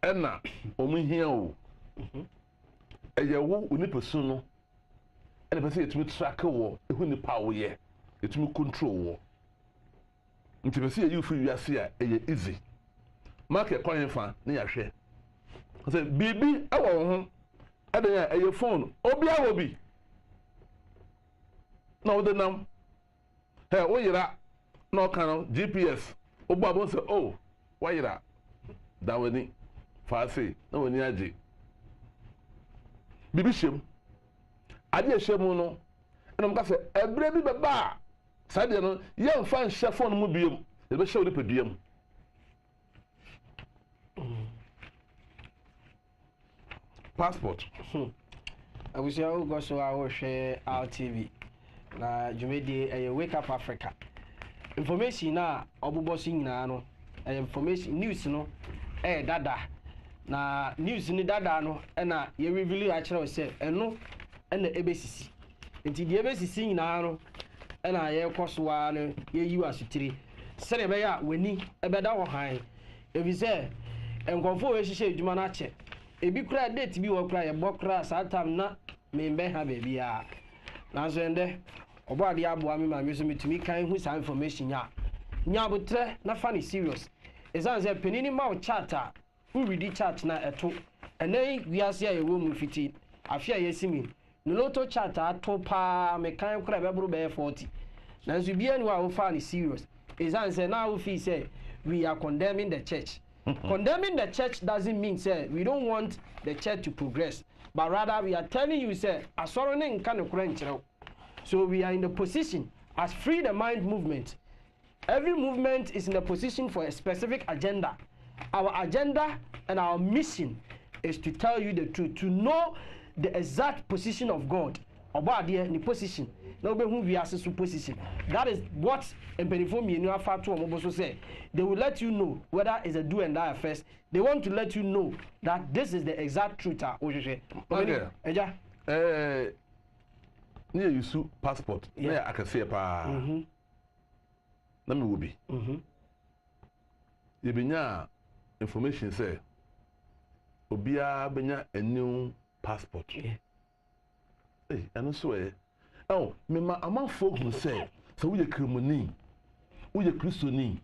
and now, only here. And you won't pursue. And if I say it will track a war, it will power, yeah, it will control war. If you see you feel you are here, it's easy. Mark a coin fan, near share. I said, baby, I want and then your phone, Obia will be. No, the num. Hey, where you at? No, kind of GPS. Obaba say, oh, why you at? That one, it. Fast no one near G. Bibi shame. I did shame no. And I'm going to say, a baby baba. Sadia no, young fan chef on Mubium. It will show the podium. Passport. I wish I would go so I will share our TV. Na Jumedi a Wake Up Africa. Information na Obubossing na no. Information news no. Dada. na news ni dada no na ye reveal actually say eno na ebesisi nti die ebesisi nyina no na ye kosoa no ye yi asutiri sere be ya wani ebeda wo han ebi say enkonfo we hihye adwuma na che ebi kura date bi wo kura ye bokura saa time na me be ha be bia na so ende obo ade aboa me ma me so metumi kan hu saa information ya nya botre na fa ni serious ezan say penini ma o charter we read the chart na eto ene wiase a yewo mu fiti afia yesimi no loto chart ato pa me kan kura be bro be 40 na so bia ni wa wo fa ni serious ezan say now we feel say we are condemning the church. Condemning the church doesn't mean say we don't want the church to progress, but rather we are telling you say asorone nka no kura nkyerɛw. So we are in the position as free the mind movement. Every movement is in a position for a specific agenda. Our agenda and our mission is to tell you the truth, to know the exact position of God. About the position. No be who we are position. That is what Emperifo Mienu Afa to Omoboso say. They will let you know whether it's a do and die first. They want to let you know that this is the exact truth. Okay. Eja. Near you su passport. Yeah, I can see a pa. Na me will be. You benya information say obia benya a new passport. Yeah. Hey, I know so oh, me ma among folk who say so we a Krimoni, we a Christoni,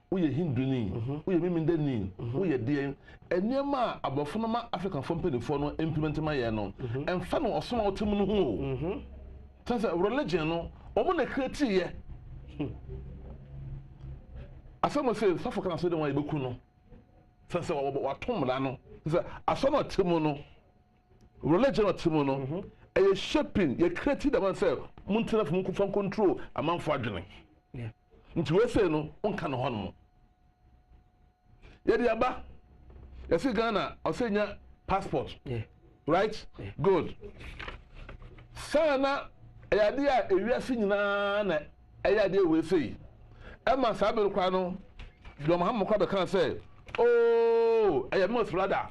we a Hinduni, we a Mimindani, we a dear, and near ma above Fonoma African company for no implement my yano, and funnel or small Timu. Since a religion, or one a criteria. As someone says, Suffolk and Sweden, why Bukuno. Since what Tomlano, I saw not Timono, religion or Timono. A shaping, you created the man say, Muntina from control, a man for drinking. Yeah. Into a say no, one can honor. Yet, Yaba, you see Ghana, I'll say your passport. Yeah. Right? Yeah. Good. Sana, a idea, a real thing, a idea we say. Emma Sabel Crano, your Mahamaka can say, oh, I am most rather.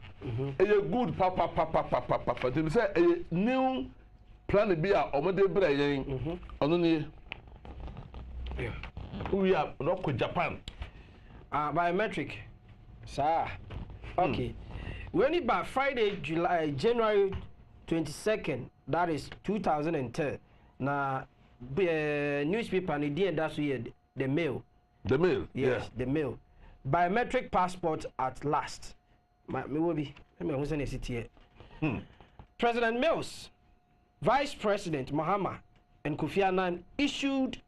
A good papa. They say a new plan be a omode brain. Only we are not with Japan. Biometric. Sir. Okay. When it by Friday, January 22nd, that is 2010. Now, newspaper and the that's the mail. The mail? Yes, the mail. Biometric passport at last. President Mills, Vice President Mahama, and Kofi Annan issued.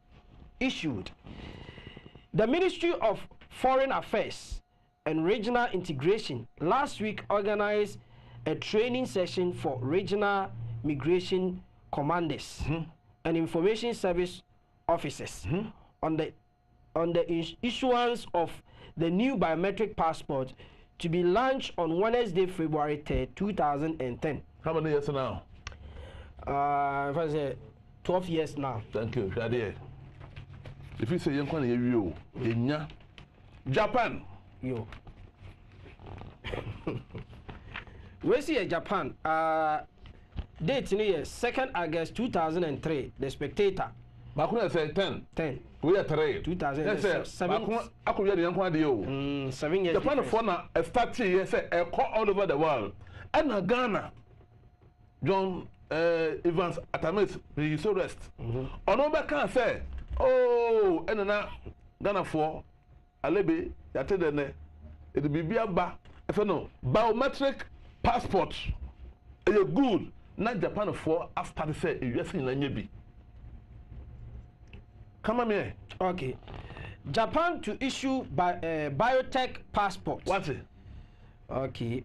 The Ministry of Foreign Affairs and Regional Integration last week organized a training session for regional migration commanders and information service officers on the issuance of the new biometric passport to be launched on Wednesday, February 3rd, 2010. How many years now? If I say 12 years now. Thank you, Shadi. If you say young one, you in Japan. Yo. We see Japan. Date in here, 2nd August 2003. The Spectator. Makuna say 10. 10. We are 3. 2007. I could hear the young one. 7 years. Japan for a start here, say a call all over the world. And Ghana, John Evans Atamis, he so rest. Onoba can say, oh, and now Ghana for Alebe, Yatedene, it will be a ba. If you know, biometric passport, you're good. Not Japan for after the say, you're saying Lanyabi. Come on here. Okay. Japan to issue biotech passport. What's it? Okay.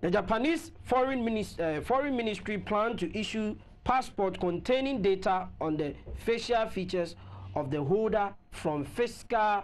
The Japanese Foreign Ministry plan to issue passport containing data on the facial features of the holder from facial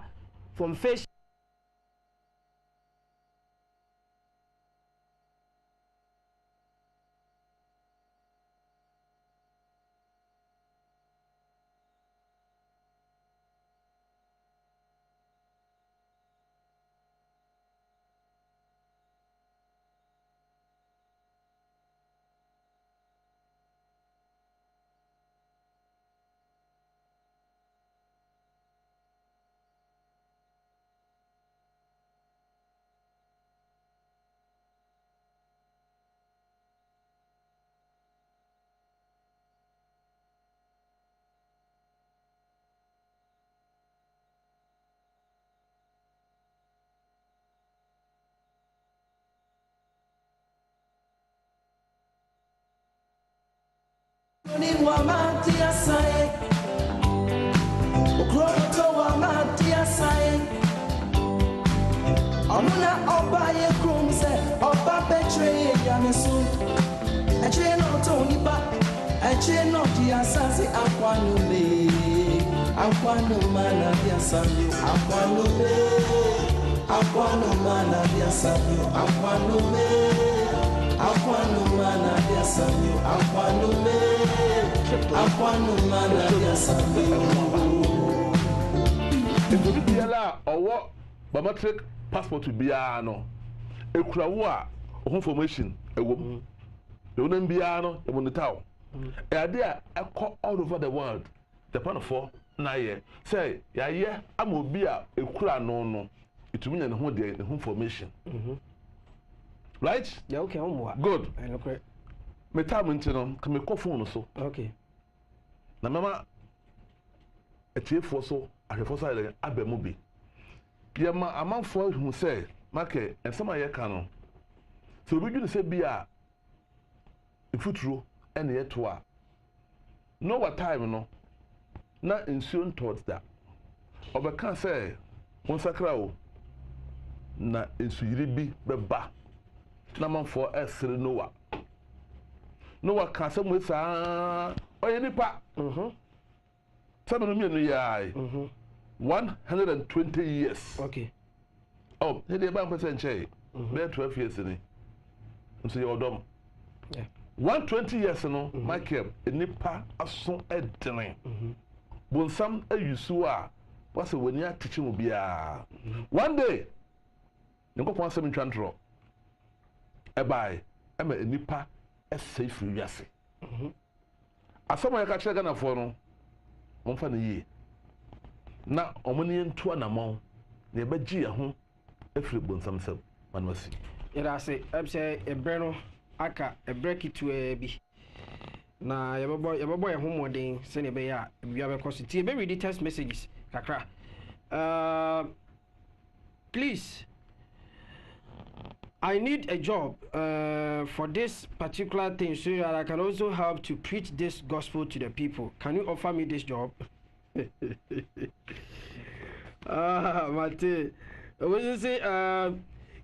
Biometric passport biara no ekura wo a information ewo the one biara no e monitaw e ade a ekọ all over the world Japan for na ye say ya ye ama obi a ekura no itumi nya ne ho de information right yeah okay good me time ntino ka me kọ phone so okay na mama etiefo so ahwefo so ile abemu bi yema amanfo hu say make ensema ye ka no so obi dwene say bia ifuturo ene yeto a no what time no na insuon towards that obeka say won sakra o na insuyiri bi beba na manfo esere Noah ka say mo sa oye nipa sabe no mienu yaai 120 years. Okay. Oh, he dey ban percent chey. Be 12 years ni. So you odom. Yeah. 120 years no, Michael, enipa aso edene. Bonsam ayusu a wase wani atichi mu bia. One day, nkopon asem ntwantro. Ebai, ema enipa esay free wiase. Asama ya ka kire Ghana for no. Momfa na yie. Na omoni ntu anamon na ebaji ya ho efiri bonsamsam manwasi yera se ebse ebreno aka ebrekitu bi na yebebo ye homoden se ne be ya bia be koso ti be read text messages kakra please I need a job for this particular thing so that I can also help to preach this gospel to the people. Can you offer me this job? Mate. What you say?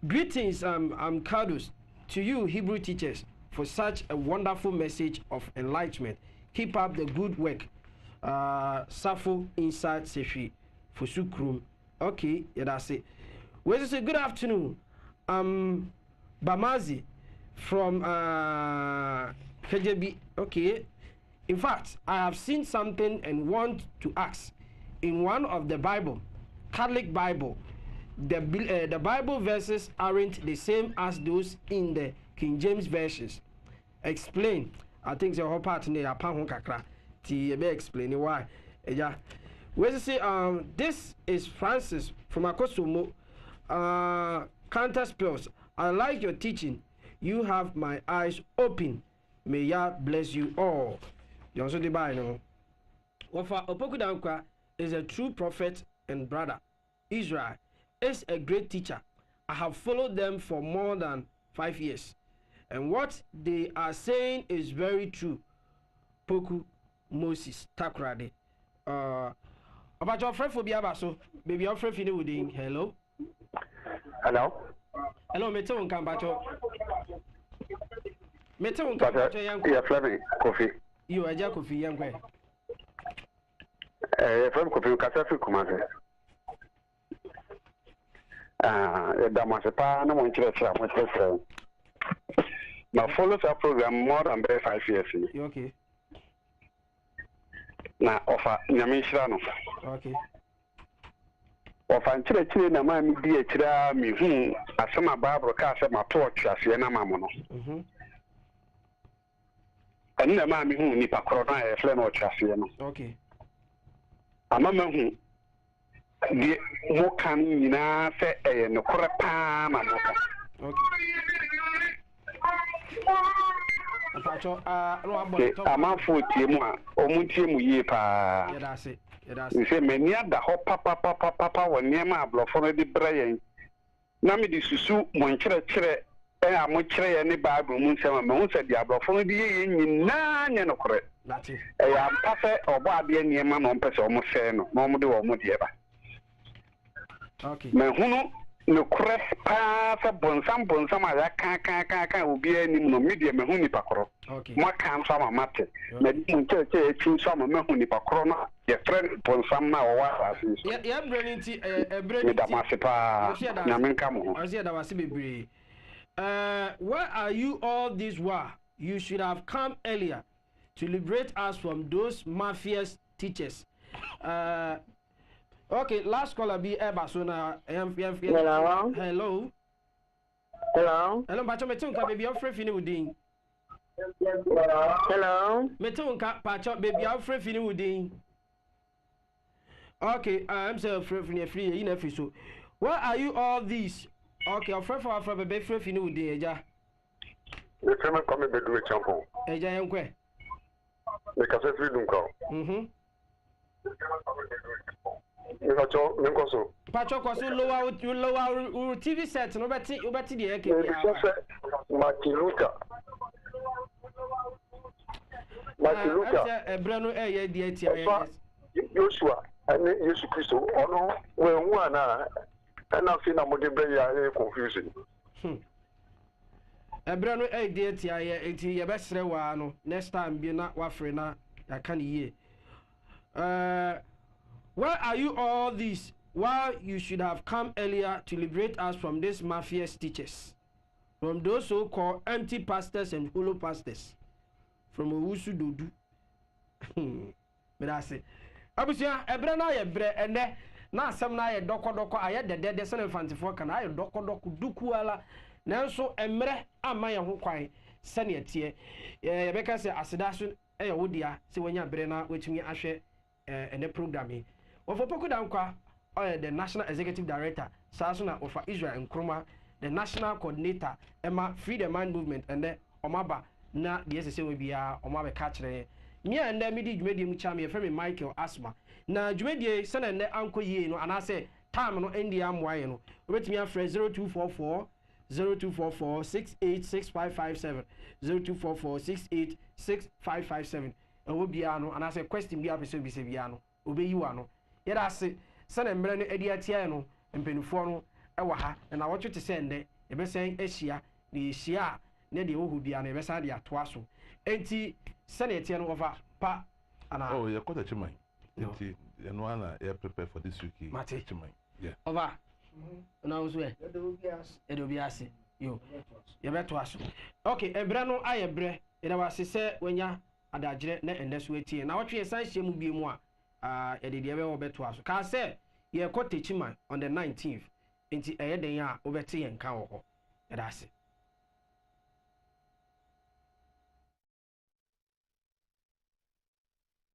Greetings, I'm Carlos to you, Hebrew teachers, for such a wonderful message of enlightenment. Keep up the good work. Safo inside Sefi for Sukrum. Okay, yeah, that's it. What you say? Good afternoon. Bamazi from KJB. Okay. In fact, I have seen something and want to ask. In one of the Bible, Catholic Bible, the Bible verses aren't the same as those in the King James versions. Explain. I think the whole part in the Apahon Kakra. Ti be explain why. Yeah. Where say this is Francis from Akosumo. Counter spells. I like your teaching. You have my eyes open. May Yah bless you all. You also buy no. Wafa Opokudankwa is a true prophet and brother. Israel is a great teacher. I have followed them for more than 5 years. And what they are saying is very true. Poku Moses Takrade. About your friend for Biabaso, baby, your friend Fini Wooding. Hello. Hello. Hello, Mete on Cambacho. Mete on Cambacho, yeah, Fleming, coffee. You are Jacobi, young way. From Coffee, Casafi Commander. Damasepa, no one church, I'm with her. Now, follows our program more than 5 years. Okay. Now, offer Yamishano. Okay. Offer Chile, na Mammy, dear Chira, me whom I saw my Barbara Casa, my torch, as Yena Mamono. And the mammy who nipa corona a flame or chassiano. Okay. A mamma who the more can na say a no correpam and okay. I'm out for Timua or Mutimu Yepa. That's it. You say, many at the hop papa when near my block for the brain. Nami di susu, Monchere. I'm much any Bible moon, said Diablo for the yin, no correct. Lati. ɛyɛ ampa sɛ ɔbɔ adeɛ nneɛma na ɔmpɛ sɛ ɔmo sɛɛ no na ɔmo de wɔn deɛ ba mahunu nokorɛ paa sɛ bonsam a yɛaka obiara anim no medeɛ mahu nipa korɔ moaka nso ama mate made mu nkyɛkyɛ akyi nso ama mahu nipa korɔ no yɛfrɛ bonsam no a wɔwɔ asase so meda mo ase paa nyame nka mo ho where are you all this while? You should have come earlier to liberate us from those mafias teachers. Okay, last caller be Eba. So now, hello. Hello. Hello. Hello, Pacho. Me too, baby. I'm free fini udin. Hello. Me too, Pacho. Baby, I'm free fini udin. Okay, I'm so free. You know, so. Where are you all these? Okay, I'm free baby. Free fini udin, ja. The chairman come and do a champion. Ja, yankwe. The cassette freedom call. Pacho kwaso lower TV set no beti the eke Makiluka Ebrano eye di etia Joshua and Yesu Christo ono we hu ana na fi na mo de be ya confusion Ebrano eye di etia ye eti ye besre wa no next time bi na wafre na ya kan ye where are you all these? While you should have come earlier to liberate us from these mafia teachers, from those so-called empty pastors and hollow pastors, from Owusu Dodu. But I say, Abusia, Ebrana yebre ene na asem na ye doko aye dede se na fantifo kan aye doko duku ala nanso emre ama ye ho kwan se ne tie ye beka se aseda so eye wodia se wanya bre na wetumi ahwe ene programming of Opoku Dankwa, the National Executive Director, Sasuna of Israel and Kroma, the National Coordinator, Emma Free the Mind Movement, and then Omaba, na the SSA will be Omaba catcher. Me and then midi medium chami, friend Michael Asma. Na Jumedi, son and uncle ye, no, and I say, time no India Mwayano. Wait me a phrase 0244 686557 0244 686557. And we'll be ano, and I say, question be up, so be Seviano, obey you ano. Yada se sene mbre no edi atia no mpenufo no ewa ha na wocho te sende ebesen ehia na ehia na de ohu bia na ebesa de atoa so enti sene etia no over pa ana oh ye kwata chiman enti eno ana ye prepare for this week chiman yeah over na ozo e edo biase yo ye beto aso okay ebre no ayebre ina wasese wanya adagire na endeso etie na wotwe san hye mu bie mu a edede ebe obeto aso ka say ye kotechiman on the 19th enti eye den ya obete ye nka wo ho edase